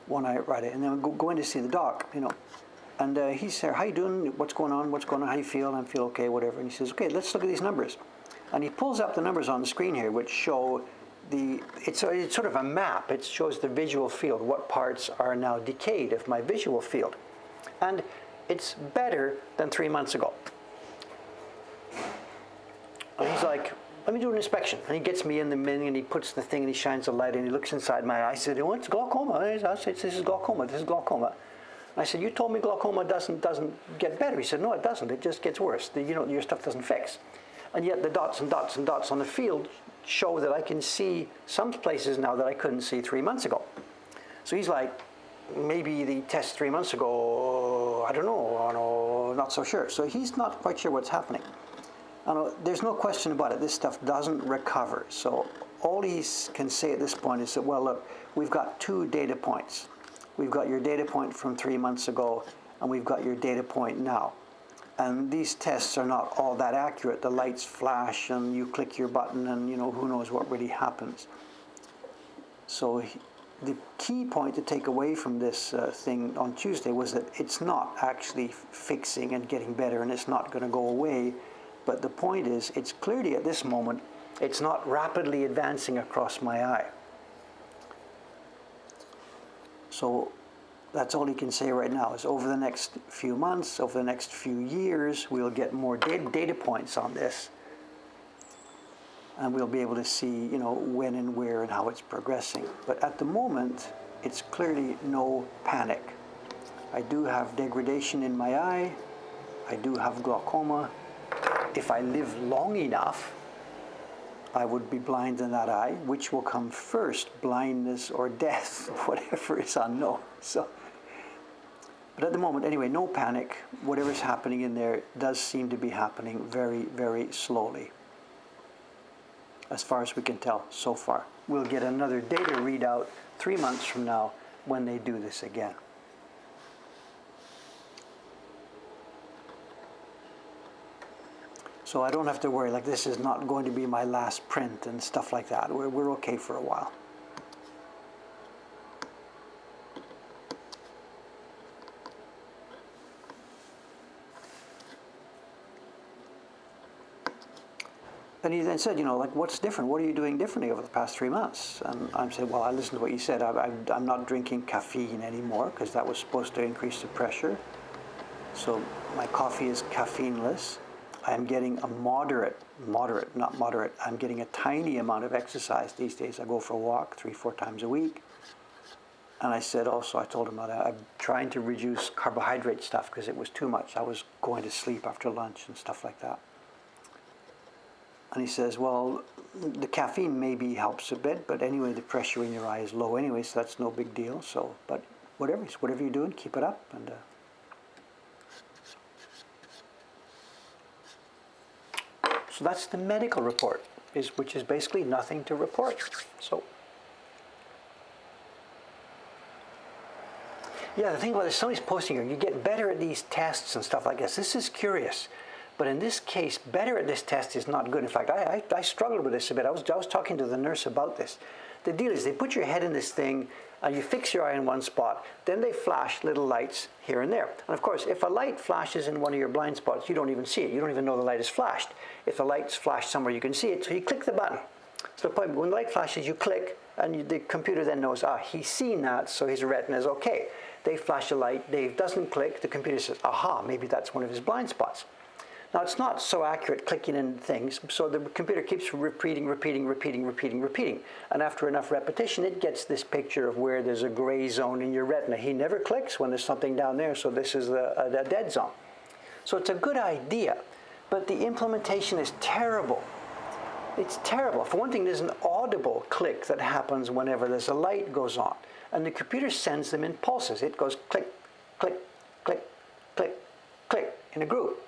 One eye, right, and then we go in to see the doc, you know. And he said, how you doing? What's going on? How you feel? I feel okay, whatever. And he says, okay, let's look at these numbers. And he pulls up the numbers on the screen here, which show it's sort of a map. It shows the visual field, what parts are now decayed of my visual field. And it's better than 3 months ago. And he's like, let me do an inspection. And he gets me in the mini and he puts the thing and he shines the light and he looks inside my eye. I said, oh, it's glaucoma. I said, this is glaucoma. And I said, you told me glaucoma doesn't get better. He said, no, it doesn't. It just gets worse. Your stuff doesn't fix. And yet the dots and dots and dots on the field show that I can see some places now that I couldn't see 3 months ago. So he's like, maybe the test 3 months ago, I don't know, not so sure. So he's not quite sure what's happening. There's no question about it. This stuff doesn't recover. So all he can say at this point is that, well, look, we've got 2 data points. We've got your data point from 3 months ago, and we've got your data point now. And these tests are not all that accurate. The lights flash, and you click your button, and who knows what really happens. So the key point to take away from this thing on Tuesday was that it's not actually fixing and getting better, and it's not going to go away. But the point is, it's clearly at this moment, it's not rapidly advancing across my eye. So that's all you can say right now, is over the next few months, over the next few years, we'll get more data points on this. And we'll be able to see, when and where and how it's progressing. But at the moment, it's clearly no panic. I do have degradation in my eye. I do have glaucoma. If I live long enough, I would be blind in that eye. Which will come first, blindness or death, whatever is unknown. But at the moment, anyway, no panic. Whatever's happening in there does seem to be happening very, very slowly, as far as we can tell so far. We'll get another data readout 3 months from now when they do this again. So I don't have to worry, like this is not going to be my last print and stuff like that. We're okay for a while. And he then said, what's different? What are you doing differently over the past 3 months? And I said, well, I listened to what you said. I'm not drinking caffeine anymore because that was supposed to increase the pressure. So my coffee is caffeineless. I'm getting a moderate, not moderate. I'm getting a tiny amount of exercise these days. I go for a walk 3-4 times a week. And I said also, I told him that I'm trying to reduce carbohydrate stuff because it was too much. I was going to sleep after lunch and stuff like that. And he says, well, the caffeine maybe helps a bit, but anyway, the pressure in your eye is low anyway, so that's no big deal. So, but whatever you're doing, keep it up. And so that's the medical report, which is basically nothing to report. So, yeah, the thing about it, somebody's posting here, you get better at these tests and stuff like this. This is curious. But in this case, better at this test is not good. In fact, I struggled with this a bit. I was talking to the nurse about this. The deal is they put your head in this thing, and you fix your eye in one spot. Then they flash little lights here and there. And of course, if a light flashes in one of your blind spots, you don't even see it. You don't even know the light is flashed. If the light's flashed somewhere, you can see it. So you click the button. So the point, when the light flashes, you click, and the computer then knows, he's seen that, so his retina is okay. They flash a light. Dave doesn't click. The computer says, aha, maybe that's one of his blind spots. Now, it's not so accurate clicking in things, so the computer keeps repeating. And after enough repetition, it gets this picture of where there's a gray zone in your retina. He never clicks when there's something down there, so this is a dead zone. So it's a good idea, but the implementation is terrible. It's terrible. For one thing, there's an audible click that happens whenever there's a light goes on, and the computer sends them in pulses. It goes click, click, click, click, click in a group.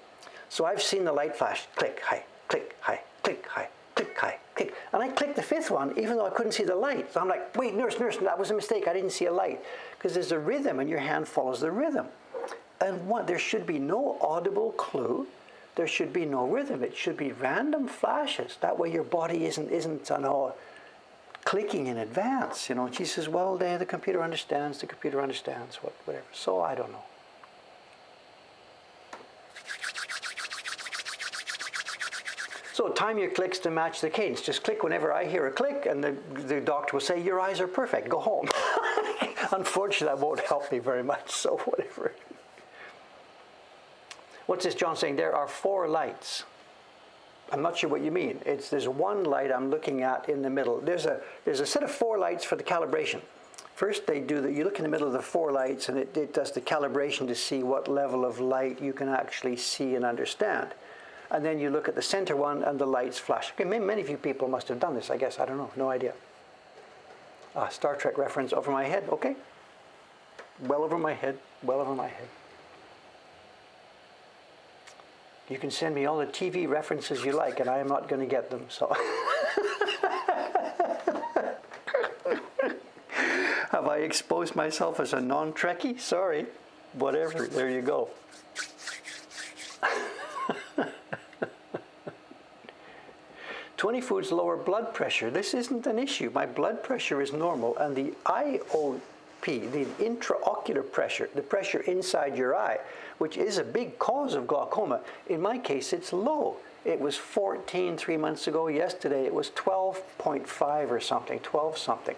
So I've seen the light flash, click, high, click, high, click, high, click, high, click. And I clicked the fifth one, even though I couldn't see the light. So I'm like, wait, nurse, that was a mistake. I didn't see a light. Because there's a rhythm, and your hand follows the rhythm. And there should be no audible clue. There should be no rhythm. It should be random flashes. That way your body isn't clicking in advance. And she says, well, the computer understands, whatever. So I don't know. So time your clicks to match the cadence. Just click whenever I hear a click, and the doctor will say, your eyes are perfect, go home. Unfortunately, that won't help me very much, so whatever. What's this John saying? There are 4 lights. I'm not sure what you mean. There's one light I'm looking at in the middle. There's a set of 4 lights for the calibration. First, you look in the middle of the 4 lights, and it does the calibration to see what level of light you can actually see and understand. And then you look at the center one, and the lights flash. Okay, many of you people must have done this, I guess. I don't know. No idea. Star Trek reference over my head. Okay. Well over my head. You can send me all the TV references you like, and I am not going to get them. So, have I exposed myself as a non-Trekkie? Sorry. Whatever. There you go. funny foods lower blood pressure. This isn't an issue. My blood pressure is normal, and the IOP, the intraocular pressure, the pressure inside your eye, which is a big cause of glaucoma, in my case, it's low. It was 14 3 months ago. Yesterday, it was 12.5 or something, 12 something.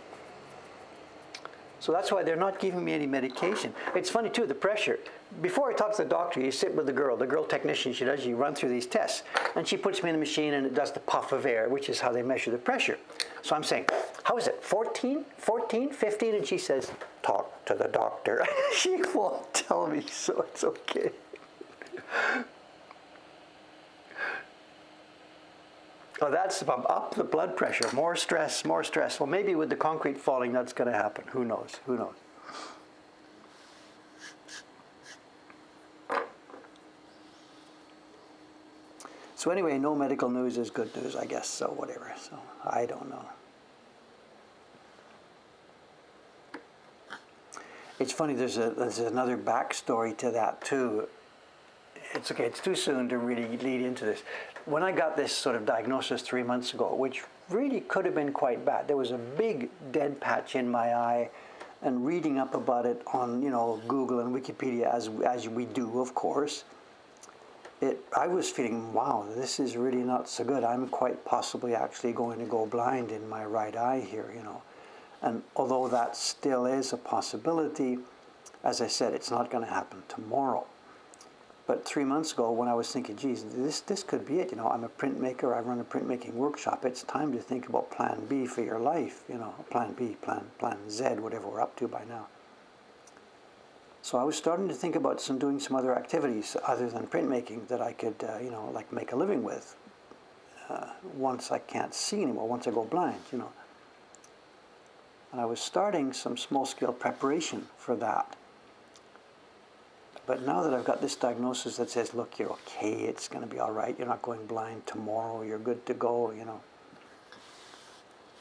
So that's why they're not giving me any medication. It's funny too, the pressure. Before I talk to the doctor, you sit with the girl technician you run through these tests. And she puts me in the machine and it does the puff of air, which is how they measure the pressure. So I'm saying, how is it, 14, 14, 15? And she says, talk to the doctor. She won't tell me, so it's okay. Oh, that's the problem. Up the blood pressure, more stress, more stress. Well, maybe with the concrete falling, that's going to happen. Who knows? Who knows? So anyway, no medical news is good news, I guess. So whatever. So I don't know. It's funny. There's another backstory to that too. It's okay. It's too soon to really lead into this. When I got this sort of diagnosis 3 months ago, which really could have been quite bad, there was a big dead patch in my eye, and reading up about it on Google and Wikipedia as we do, of course, I was feeling, wow, this is really not so good. I'm quite possibly actually going to go blind in my right eye here, And although that still is a possibility, as I said, it's not going to happen tomorrow. But 3 months ago, when I was thinking, geez, this could be it. I'm a printmaker. I run a printmaking workshop. It's time to think about Plan B for your life. Plan B, Plan Z, whatever we're up to by now. So I was starting to think about doing some other activities other than printmaking that I could, like make a living with. Once I can't see anymore, once I go blind, And I was starting some small-scale preparation for that. But now that I've got this diagnosis that says, look, you're okay, it's going to be all right, you're not going blind tomorrow, you're good to go,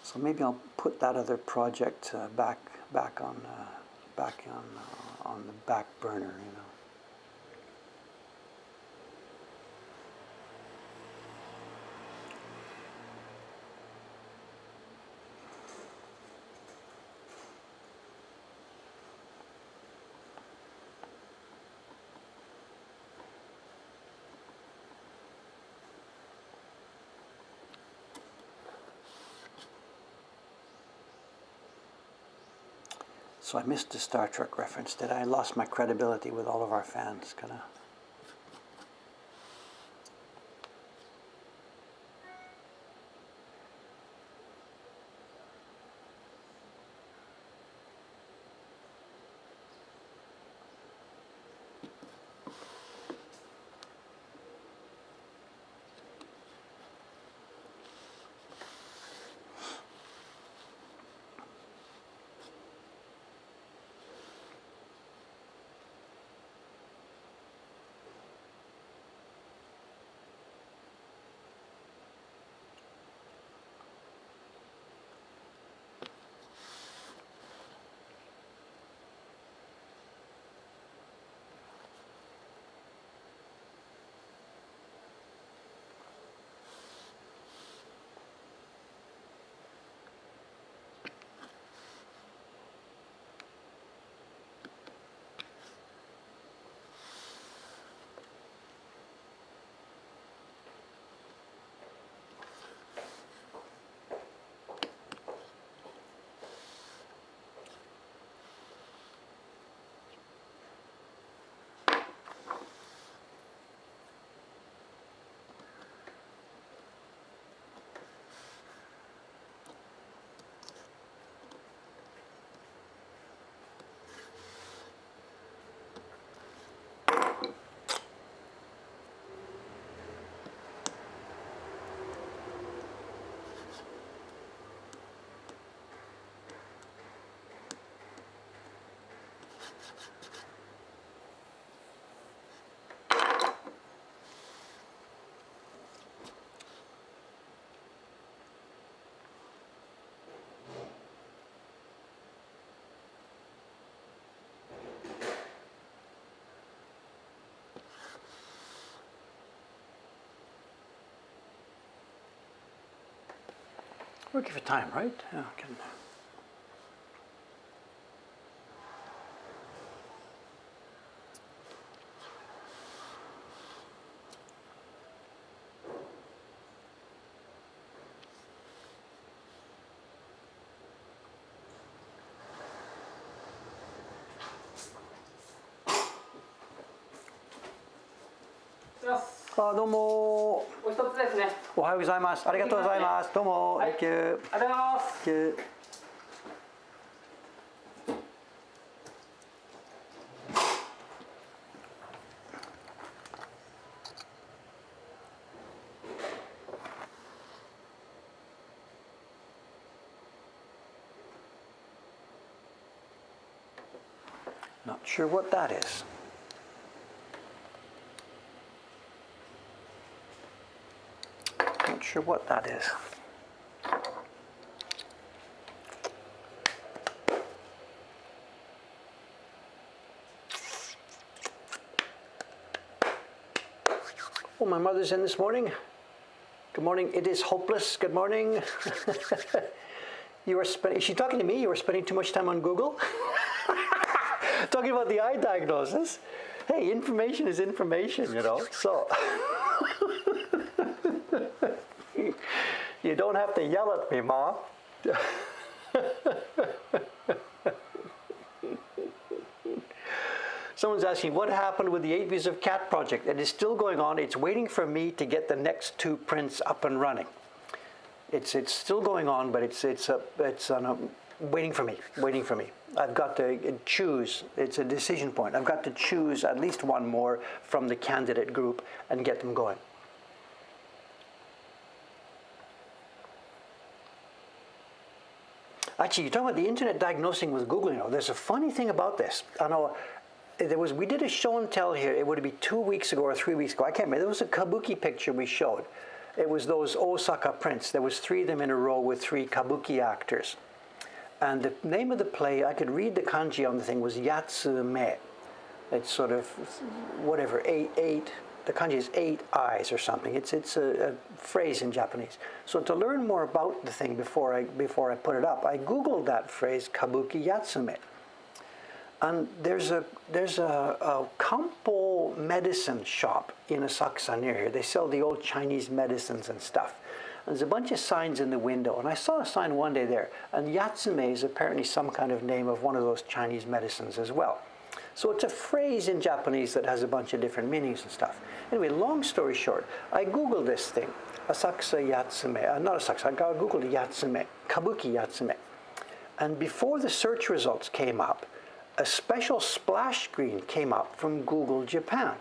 So maybe I'll put that other project back on the back burner, So I missed the Star Trek reference, did I? I lost my credibility with all of our fans, kind of. Working for time, right? Yeah, can.あ、どうも。お一つですね。おはようございます。ありがとうございます。どうも。はい、Thank you. ありがとうございます。Thank you. Not sure what that is. Not sure what that is. Oh, my mother's in this morning. Good morning. It is hopeless. Good morning. You were spending. Is she talking to me? You were spending too much time on Google. Talking about the eye diagnosis. Hey, information is information, you know. So you don't have to yell at me, Ma. Someone's asking, what happened with the 8 Views of Cat project? It is still going on. It's waiting for me to get the next 2 prints up and running. It's still going on, but it's waiting for me. I've got to choose. It's a decision point. I've got to choose at least one more from the candidate group and get them going. Actually, you're talking about the internet diagnosing with Google. You know, there's a funny thing about this. I know. We did a show and tell here. It would be 2 weeks ago or 3 weeks ago. I can't remember. There was a kabuki picture we showed. It was those Osaka prints. There was 3 of them in a row with 3 kabuki actors. And the name of the play, I could read the kanji on the thing, was Yatsume. It's sort of, whatever, eight. The kanji is 8 eyes or something. It's a phrase in Japanese. So to learn more about the thing before I put it up, I Googled that phrase, kabuki yatsume. And there's a Kampo medicine shop in Asakusa near here. They sell the old Chinese medicines and stuff. And there's a bunch of signs in the window. And I saw a sign one day there. And Yatsume is apparently some kind of name of one of those Chinese medicines as well. So it's a phrase in Japanese that has a bunch of different meanings and stuff. Anyway, long story short, I Googled this thing. Asakusa Yatsume. Not Asakusa, I Googled Yatsume. Kabuki Yatsume. And before the search results came up, a special splash screen came up from Google Japan.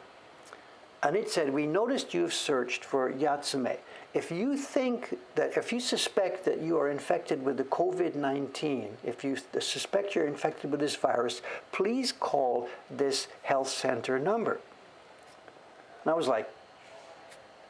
And it said, we noticed you've searched for Yatsume. If you suspect that you are infected with the COVID-19, if you suspect you're infected with this virus, please call this health center number. And I was like,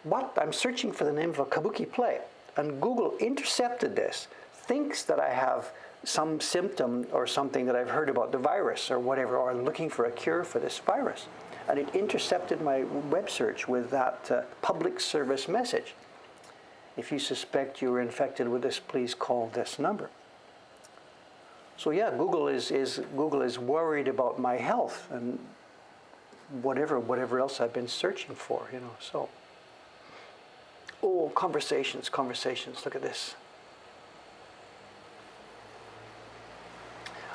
what? I'm searching for the name of a kabuki play. And Google intercepted this, thinks that I have some symptom or something that I've heard about the virus or whatever, or I'm looking for a cure for this virus. And it intercepted my web search with that public service message. If you suspect you were infected with this, please call this number. So yeah, Google is worried about my health and whatever else I've been searching for, you know. So, oh, conversations. Look at this.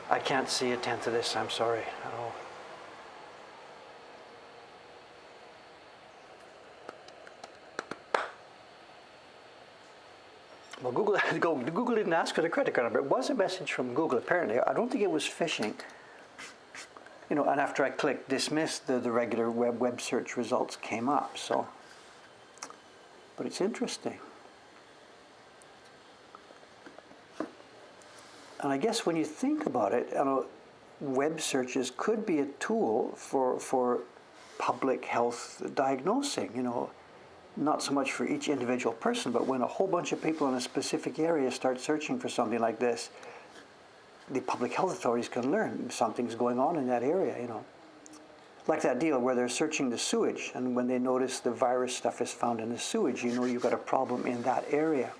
I can't see a tenth of this. I'm sorry at all. Well, Google didn't ask for the credit card number. It was a message from Google, apparently. I don't think it was phishing. You know, and after I clicked dismiss, the regular web search results came up. So, but it's interesting. And I guess when you think about it, you know, web searches could be a tool for public health diagnosing, you know. Not so much for each individual person, but when a whole bunch of people in a specific area start searching for something like this, the public health authorities can learn something's going on in that area, you know. Like that deal where they're searching the sewage, and when they notice the virus stuff is found in the sewage, you know you've got a problem in that area.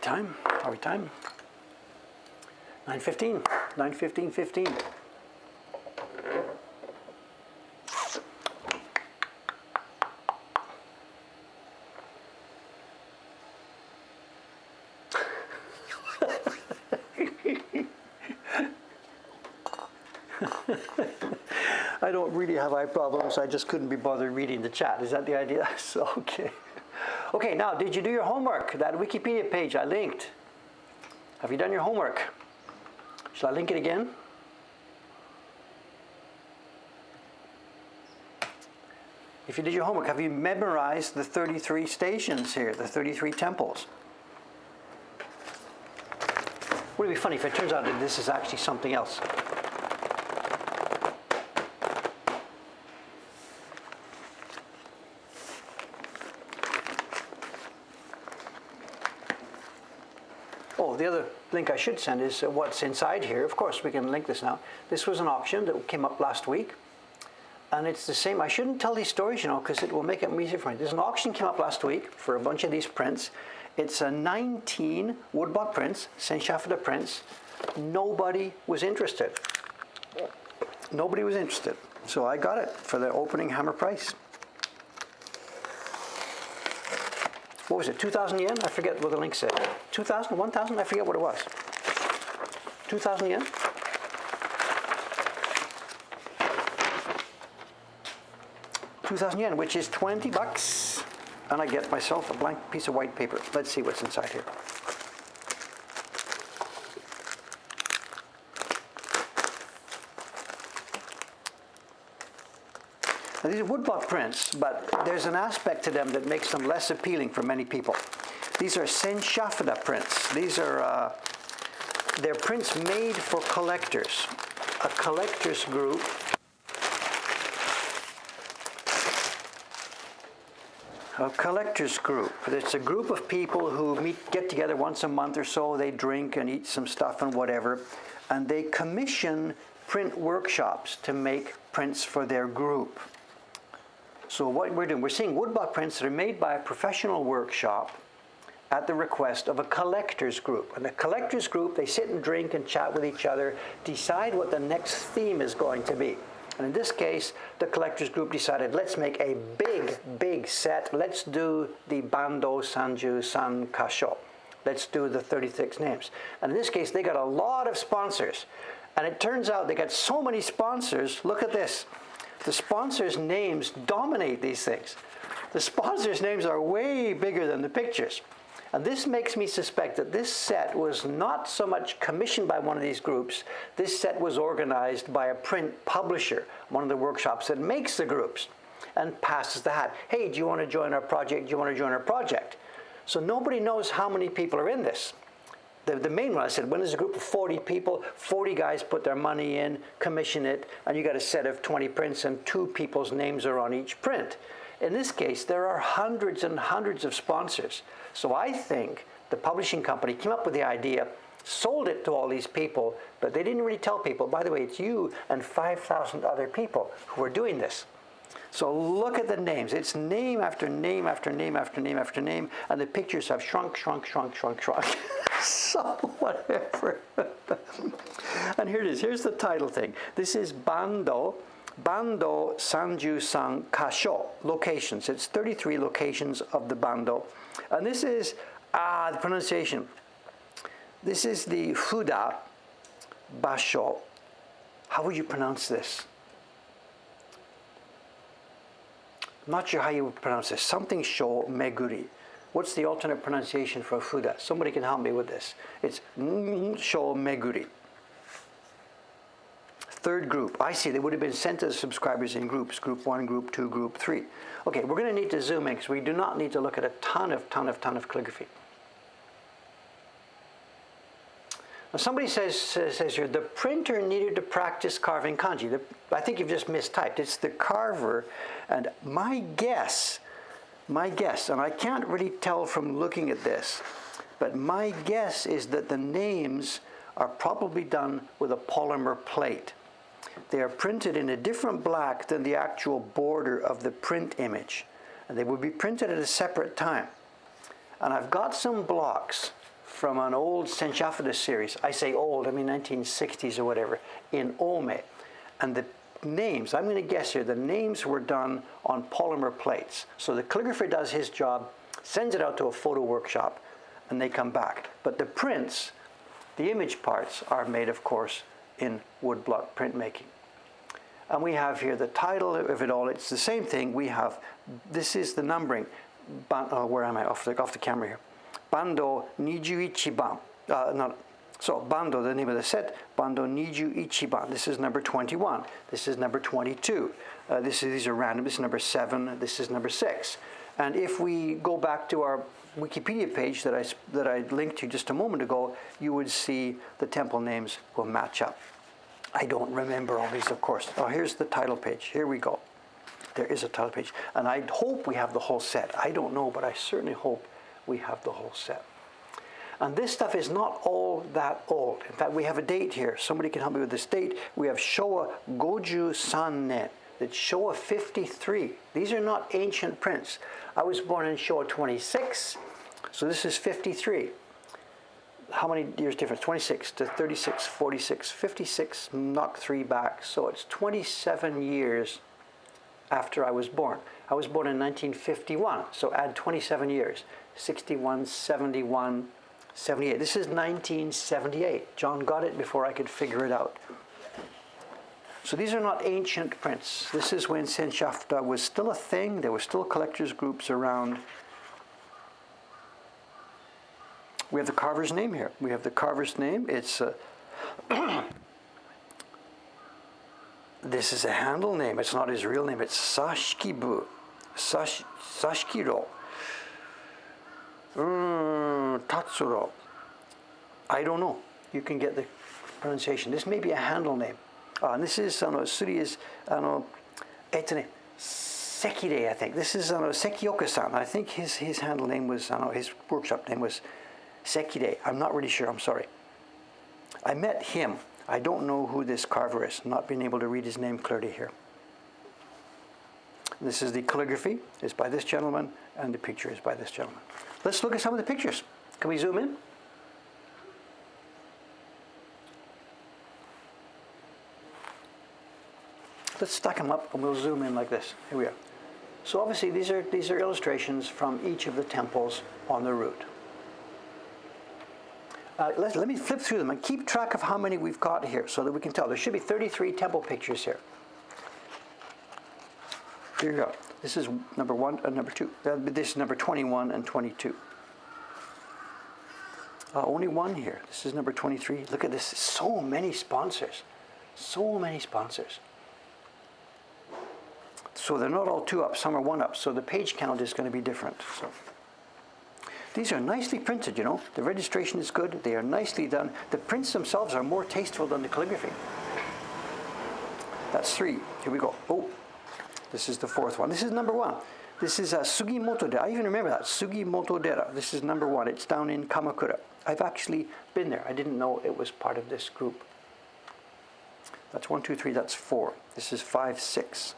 time? Are we time? 9:15. 9:15:15. I don't really have eye problems. I just couldn't be bothered reading the chat. Is that the idea? So, okay. Okay, now, did you do your homework? That Wikipedia page I linked. Have you done your homework? Shall I link it again? If you did your homework, have you memorized the 33 stations here, the 33 temples? Would it be funny if it turns out that this is actually something else? Oh, the other link I should send is what's inside here. Of course, we can link this now. This was an auction that came up last week. And it's the same. I shouldn't tell these stories, you know, because it will make it easier for me. There's an auction came up last week for a bunch of these prints. It's a 19 woodblock prints, Saint-Chaffada prints. Nobody was interested. Nobody was interested. So I got it for the opening hammer price. What was it, 2,000 yen? I forget what the link said. 2,000, 1,000? I forget what it was. 2,000 yen? $2,000 which is 20 bucks. And I get myself a blank piece of white paper. Let's see what's inside here. Now, these are woodblock prints, but there's an aspect to them that makes them less appealing for many people. These are Saint-Chaffada prints. These are they're prints made for collectors. A collectors group. A collectors group. It's a group of people who get together once a month or so. They drink and eat some stuff and whatever, and they commission print workshops to make prints for their group. So what we're doing, we're seeing woodblock prints that are made by a professional workshop at the request of a collectors group. And the collectors group, they sit and drink and chat with each other, decide what the next theme is going to be. And in this case, the collectors group decided, let's make a big set. Let's do the Bando Sanju San Kasho. Let's do the 36 names. And in this case, they got a lot of sponsors. And it turns out they got so many sponsors. Look at this. The sponsors' names dominate these things. The sponsors' names are way bigger than the pictures. And this makes me suspect that this set was not so much commissioned by one of these groups. This set was organized by a print publisher, one of the workshops that makes the groups, and passes the hat. Hey, do you want to join our project? Do you want to join our project? So nobody knows how many people are in this. The main one, I said, when there's a group of 40 people, 40 guys put their money in, commission it, and you got a set of 20 prints, and 2 people's names are on each print. In this case, there are hundreds and hundreds of sponsors. So I think the publishing company came up with the idea, sold it to all these people, but they didn't really tell people, by the way, it's you and 5,000 other people who are doing this. So look at the names. It's name after name after name after name after name, and the pictures have shrunk. So whatever. And here it is. Here's the title thing. This is Bando Sanju San Kasho locations. It's 33 locations of the Bando. And this is the pronunciation. This is the Fuda Basho. How would you pronounce this? I'm not sure how you would pronounce this. Something Sho Meguri. What's the alternate pronunciation for Fuda? Somebody can help me with this. It's Sho Meguri. Third group. I see. They would have been sent to the subscribers in groups. Group 1, Group 2, Group 3. Okay, we're going to need to zoom in because we do not need to look at a ton of calligraphy. Now somebody says here, the printer needed to practice carving kanji. I think you've just mistyped. It's the carver. And my guess, and I can't really tell from looking at this, but my guess is that the names are probably done with a polymer plate. They are printed in a different black than the actual border of the print image. And they would be printed at a separate time. And I've got some blocks from an old Senchafida series. I say old, I mean 1960s or whatever, in Ome. And the names, I'm going to guess here, the names were done on polymer plates. So the calligrapher does his job, sends it out to a photo workshop, and they come back. But the prints, the image parts, are made, of course, in woodblock printmaking. And we have here the title of it all. It's the same thing. We have, this is the numbering. Where am I? Off the camera here. Bando Niju Ichiban. So Bando, the name of the set, Bando Niju Ichiban. This is number 21. This is number 22. These are random. This is number 7. This is number 6. And if we go back to our Wikipedia page that I linked to just a moment ago, you would see the temple names will match up. I don't remember all these, of course. Oh, here's the title page. Here we go. There is a title page. And I hope we have the whole set. I don't know, but I certainly hope we have the whole set. And this stuff is not all that old. In fact, we have a date here. Somebody can help me with this date. We have Showa Goju Sannen. It's Showa 53. These are not ancient prints. I was born in Showa 26, so this is 53. How many years difference? 26 to 36, 46, 56, knock 3 back. So it's 27 years after I was born. I was born in 1951, so add 27 years. 61, 71, 78. This is 1978. John got it before I could figure it out. So these are not ancient prints. This is when Senchafda was still a thing. There were still collectors groups around. We have the carver's name here. We have the carver's name. It's this is a handle name. It's not his real name. It's Sashkibu, Sashkiro, Tatsuro. I don't know. You can get the pronunciation. This may be a handle name. And this is Suri is Sekide, I think. This is Sekioka-san. I think his handle name was his workshop name was Sekide. I'm not really sure. I'm sorry. I met him. I don't know who this carver is. Not being able to read his name clearly here. This is the calligraphy. It's by this gentleman, and the picture is by this gentleman. Let's look at some of the pictures. Can we zoom in? Let's stack them up, and we'll zoom in like this. Here we are. So obviously these are illustrations from each of the temples on the route. Let me flip through them and keep track of how many we've got here so that we can tell. There should be 33 temple pictures here. Here you go. This is number 1 and number 2. This is number 21 and 22. Only one here. This is number 23. Look at this. So many sponsors. So many sponsors. So they're not all 2 up. Some are 1 up. So the page count is going to be different. So these are nicely printed, you know. The registration is good. They are nicely done. The prints themselves are more tasteful than the calligraphy. That's 3. Here we go. Oh, this is the 4th one. This is number 1. This is Sugimoto Dera. I even remember that. Sugimoto Dera. This is number 1. It's down in Kamakura. I've actually been there. I didn't know it was part of this group. That's 1, 2, 3. That's 4. This is 5, 6.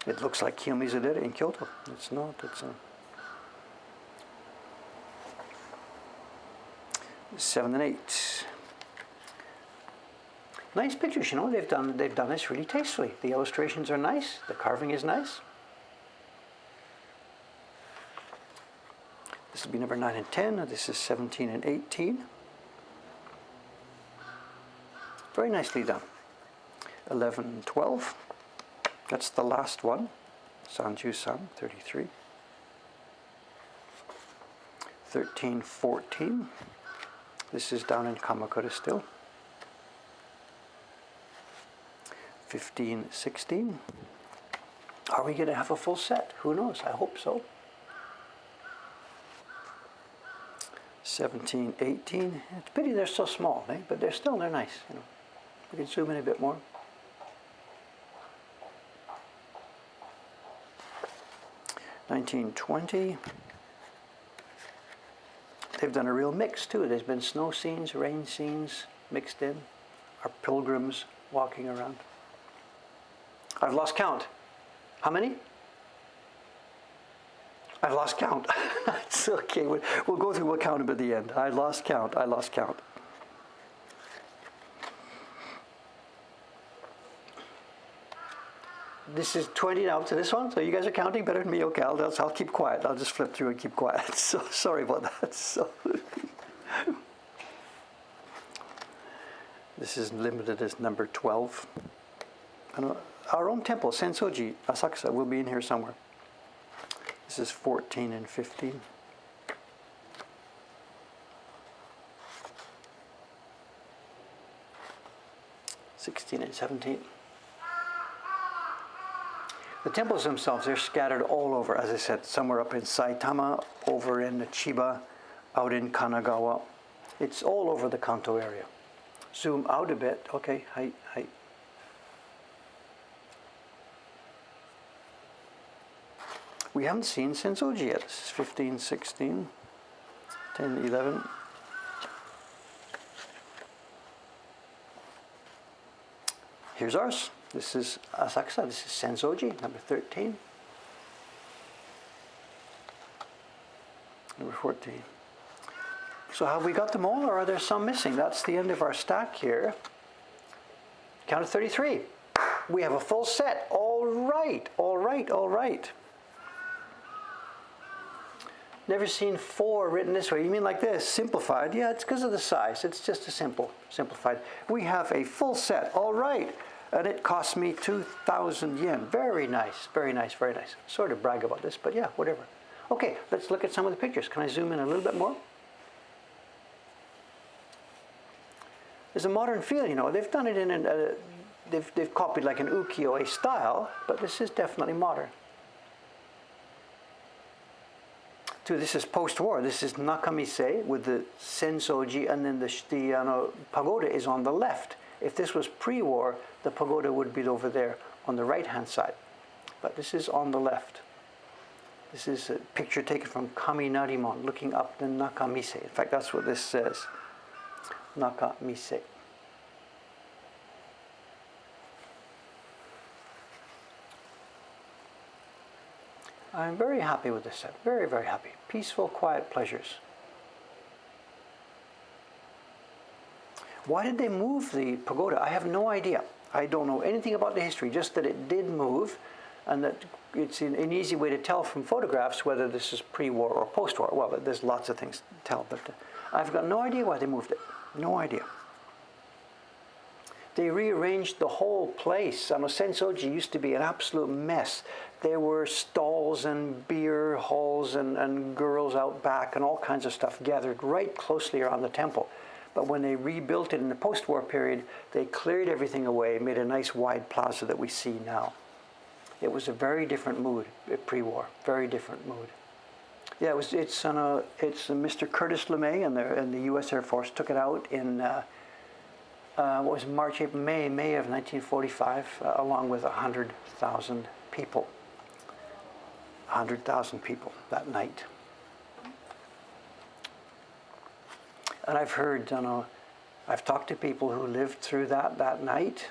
It looks like Kiyomizu-dera in Kyoto. It's not. It's 7 and 8. Nice pictures, you know. They've done this really tastefully. The illustrations are nice. The carving is nice. This will be number 9 and 10. This is 17 and 18. Very nicely done. 11 and 12. That's the last one. Sanju-san, 33. 13, 14. This is down in Kamakura still. 15, 16. Are we going to have a full set? Who knows? I hope so. 17, 18. It's a pity they're so small, eh? But they're nice. You know, we can zoom in a bit more. 19, 20. They've done a real mix too. There's been snow scenes, rain scenes mixed in. Our pilgrims walking around. I've lost count. How many? I've lost count. It's okay. We'll go through. We'll count them at the end. I lost count. I lost count. This is 20 now to this one, so you guys are counting better than me. Okay, I'll keep quiet. I'll just flip through and keep quiet. So sorry about that. So this is limited as number 12. And our own temple, Sensoji, Asakusa, will be in here somewhere. This is 14 and 15. '16 and 17. The temples themselves, they're scattered all over, as I said, somewhere up in Saitama, over in Chiba, out in Kanagawa. It's all over the Kanto area. Zoom out a bit. Okay, height. We haven't seen Sensoji yet. This is 15, 16, 10, 11. Here's ours. This is Asakusa. This is Sensoji, number 13. Number 14. So have we got them all, or are there some missing? That's the end of our stack here. Count to 33. We have a full set. All right, all right, all right. Never seen 4 written this way. You mean like this, simplified? Yeah, it's because of the size. It's just a simplified. We have a full set. All right. And it cost me 2,000 yen. Very nice, very nice, very nice. Sort of brag about this, but yeah, whatever. Okay, let's look at some of the pictures. Can I zoom in a little bit more? There's a modern feel, you know. They've done it in they've copied like an ukiyo-e style, but this is definitely modern. This is post-war. This is Nakamise with the Sensoji, and then the pagoda is on the left. If this was pre-war, the pagoda would be over there on the right-hand side. But this is on the left. This is a picture taken from Kaminarimon, looking up the Nakamise. In fact, that's what this says. Nakamise. I'm very happy with this set. Very, very happy. Peaceful, quiet pleasures. Why did they move the pagoda? I have no idea. I don't know anything about the history, just that it did move, and that it's an easy way to tell from photographs whether this is pre-war or post-war. Well, there's lots of things to tell, but I've got no idea why they moved it. No idea. They rearranged the whole place. Sensoji used to be an absolute mess. There were stalls and beer halls and girls out back and all kinds of stuff gathered right closely around the temple. But when they rebuilt it in the post-war period, they cleared everything away, made a nice wide plaza that we see now. It was a very different mood pre-war, very different mood. Yeah, it's Mr. Curtis LeMay and the U.S. Air Force took it out in what was March, April, May of 1945, along with 100,000 people. 100,000 people that night. And I've heard, I've talked to people who lived through that night.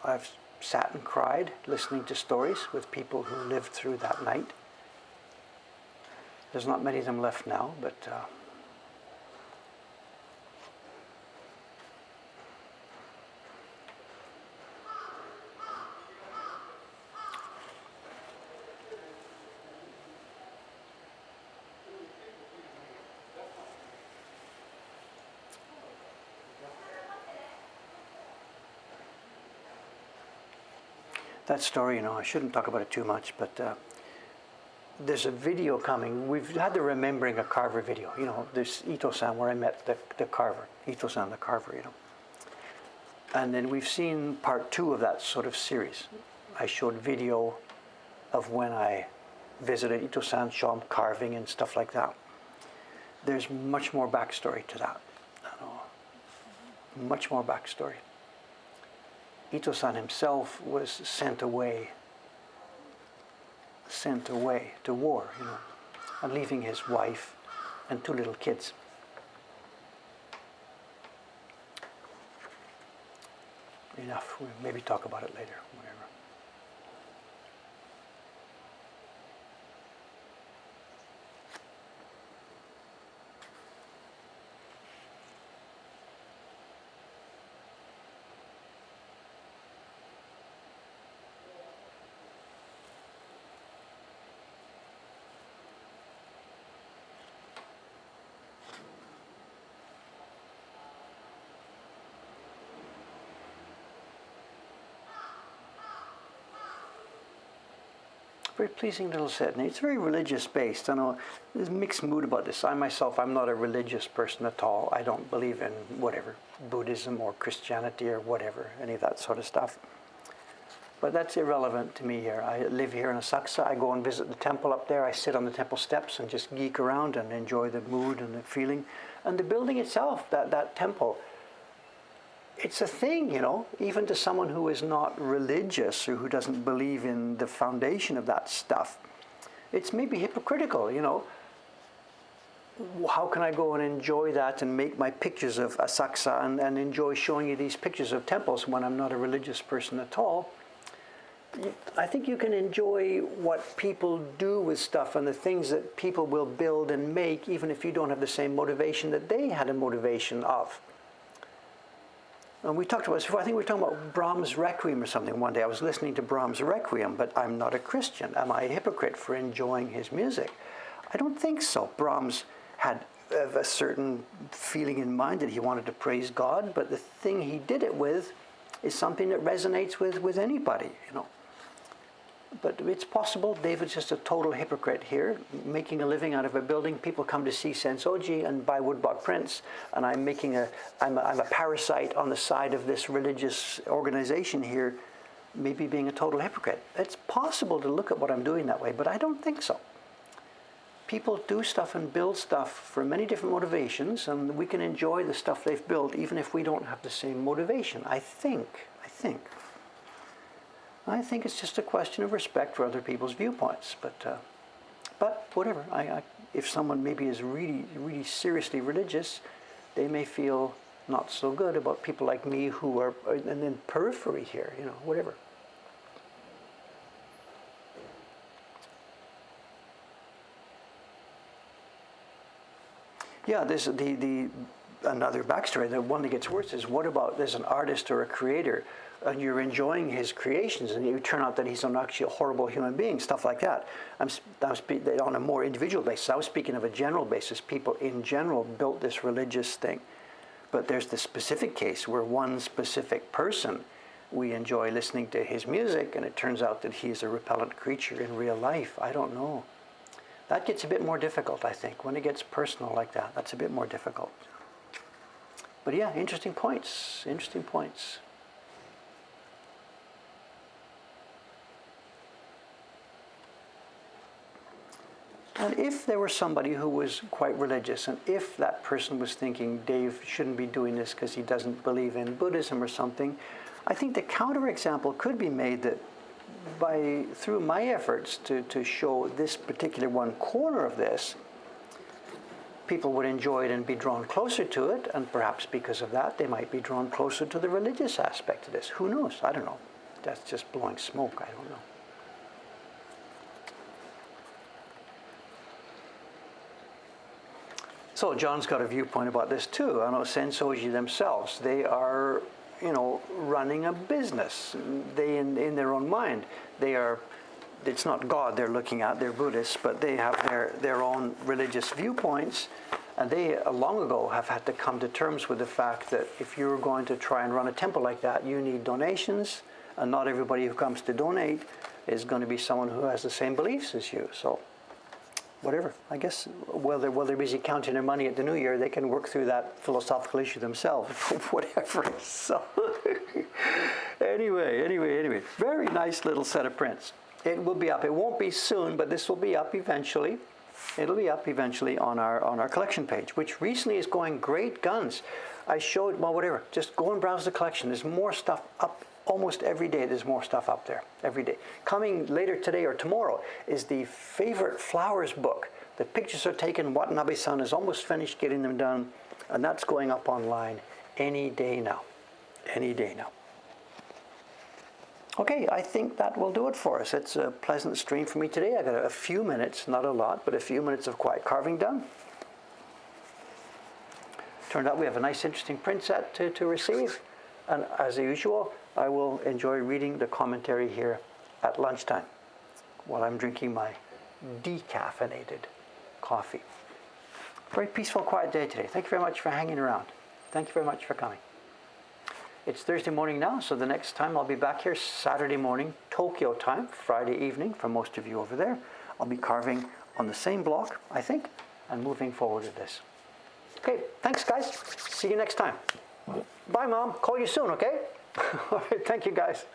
I've sat and cried listening to stories with people who lived through that night. There's not many of them left now, but that story, I shouldn't talk about it too much, but there's a video coming. We've had the Remembering a Carver video. There's Ito-san, where I met the carver, Ito-san, the carver, And then we've seen part 2 of that sort of series. I showed video of when I visited Ito-san, saw him carving and stuff like that. There's much more backstory to that. Much more backstory. Ito-san himself was sent away to war, and leaving his wife and 2 little kids. Enough. We'll maybe talk about it later. Whatever. Very pleasing little set. And it's very religious based. I know there's mixed mood about this. I myself, I'm not a religious person at all. I don't believe in whatever, Buddhism or Christianity or whatever, any of that sort of stuff. But that's irrelevant to me here. I live here in Asakusa. I go and visit the temple up there. I sit on the temple steps and just geek around and enjoy the mood and the feeling. And the building itself, that temple, it's a thing, you know, even to someone who is not religious or who doesn't believe in the foundation of that stuff. It's maybe hypocritical, you know. How can I go and enjoy that and make my pictures of Asakusa and enjoy showing you these pictures of temples when I'm not a religious person at all? I think you can enjoy what people do with stuff and the things that people will build and make, even if you don't have the same motivation that they had a motivation of. And we talked about this before. I think we were talking about Brahms' Requiem or something one day. I was listening to Brahms' Requiem, but I'm not a Christian. Am I a hypocrite for enjoying his music? I don't think so. Brahms had a certain feeling in mind that he wanted to praise God, but the thing he did it with is something that resonates with anybody, you know. But it's possible David's just a total hypocrite here, making a living out of a building. People come to see Sensoji and buy woodblock prints, and I'm a parasite on the side of this religious organization here, maybe being a total hypocrite. It's possible to look at what I'm doing that way, but I don't think so. People do stuff and build stuff for many different motivations, and we can enjoy the stuff they've built even if we don't have the same motivation. I think it's just a question of respect for other people's viewpoints. But whatever. If someone maybe is really, really seriously religious, they may feel not so good about people like me who are in the periphery here. You know, whatever. Yeah, this the another backstory. The one that gets worse is, what about there's an artist or a creator, and you're enjoying his creations, and you turn out that he's not actually a horrible human being, stuff like that. I'm speaking on a more individual basis. I was speaking of a general basis. People in general built this religious thing, but there's the specific case where one specific person, we enjoy listening to his music, and it turns out that he is a repellent creature in real life. I don't know. That gets a bit more difficult, I think. When it gets personal like that, that's a bit more difficult. But yeah, interesting points. Interesting points. And if there was somebody who was quite religious, and if that person was thinking Dave shouldn't be doing this because he doesn't believe in Buddhism or something, I think the counterexample could be made that through my efforts to show this particular one corner of this, people would enjoy it and be drawn closer to it, and perhaps because of that, they might be drawn closer to the religious aspect of this. Who knows? I don't know. That's just blowing smoke. I don't know. So John's got a viewpoint about this too. I know Sensoji themselves, they are, running a business. They, in their own mind, it's not God they're looking at, they're Buddhists, but they have their own religious viewpoints. And they, long ago, have had to come to terms with the fact that if you're going to try and run a temple like that, you need donations, and not everybody who comes to donate is going to be someone who has the same beliefs as you. So, whatever. I guess while they're busy counting their money at the New Year, they can work through that philosophical issue themselves. Whatever. So, anyway, very nice little set of prints. It will be up. It won't be soon, but this will be up eventually. It'll be up eventually on our collection page, which recently is going great guns. I showed, whatever. Just go and browse the collection. There's more stuff up almost every day. There's more stuff up there every day. Coming later today or tomorrow is the Favorite Flowers book. The pictures are taken. Watanabe-san is almost finished getting them done, and that's going up online any day now. Any day now. Okay, I think that will do it for us. It's a pleasant stream for me today. I got a few minutes, not a lot, but a few minutes of quiet carving done. Turned out we have a nice, interesting print set to receive. And as usual, I will enjoy reading the commentary here at lunchtime while I'm drinking my decaffeinated coffee. Very peaceful, quiet day today. Thank you very much for hanging around. Thank you very much for coming. It's Thursday morning now, so the next time I'll be back here Saturday morning, Tokyo time, Friday evening for most of you over there. I'll be carving on the same block, I think, and moving forward with this. Okay, thanks guys. See you next time. Bye, Mom. Call you soon, okay? All right, thank you guys.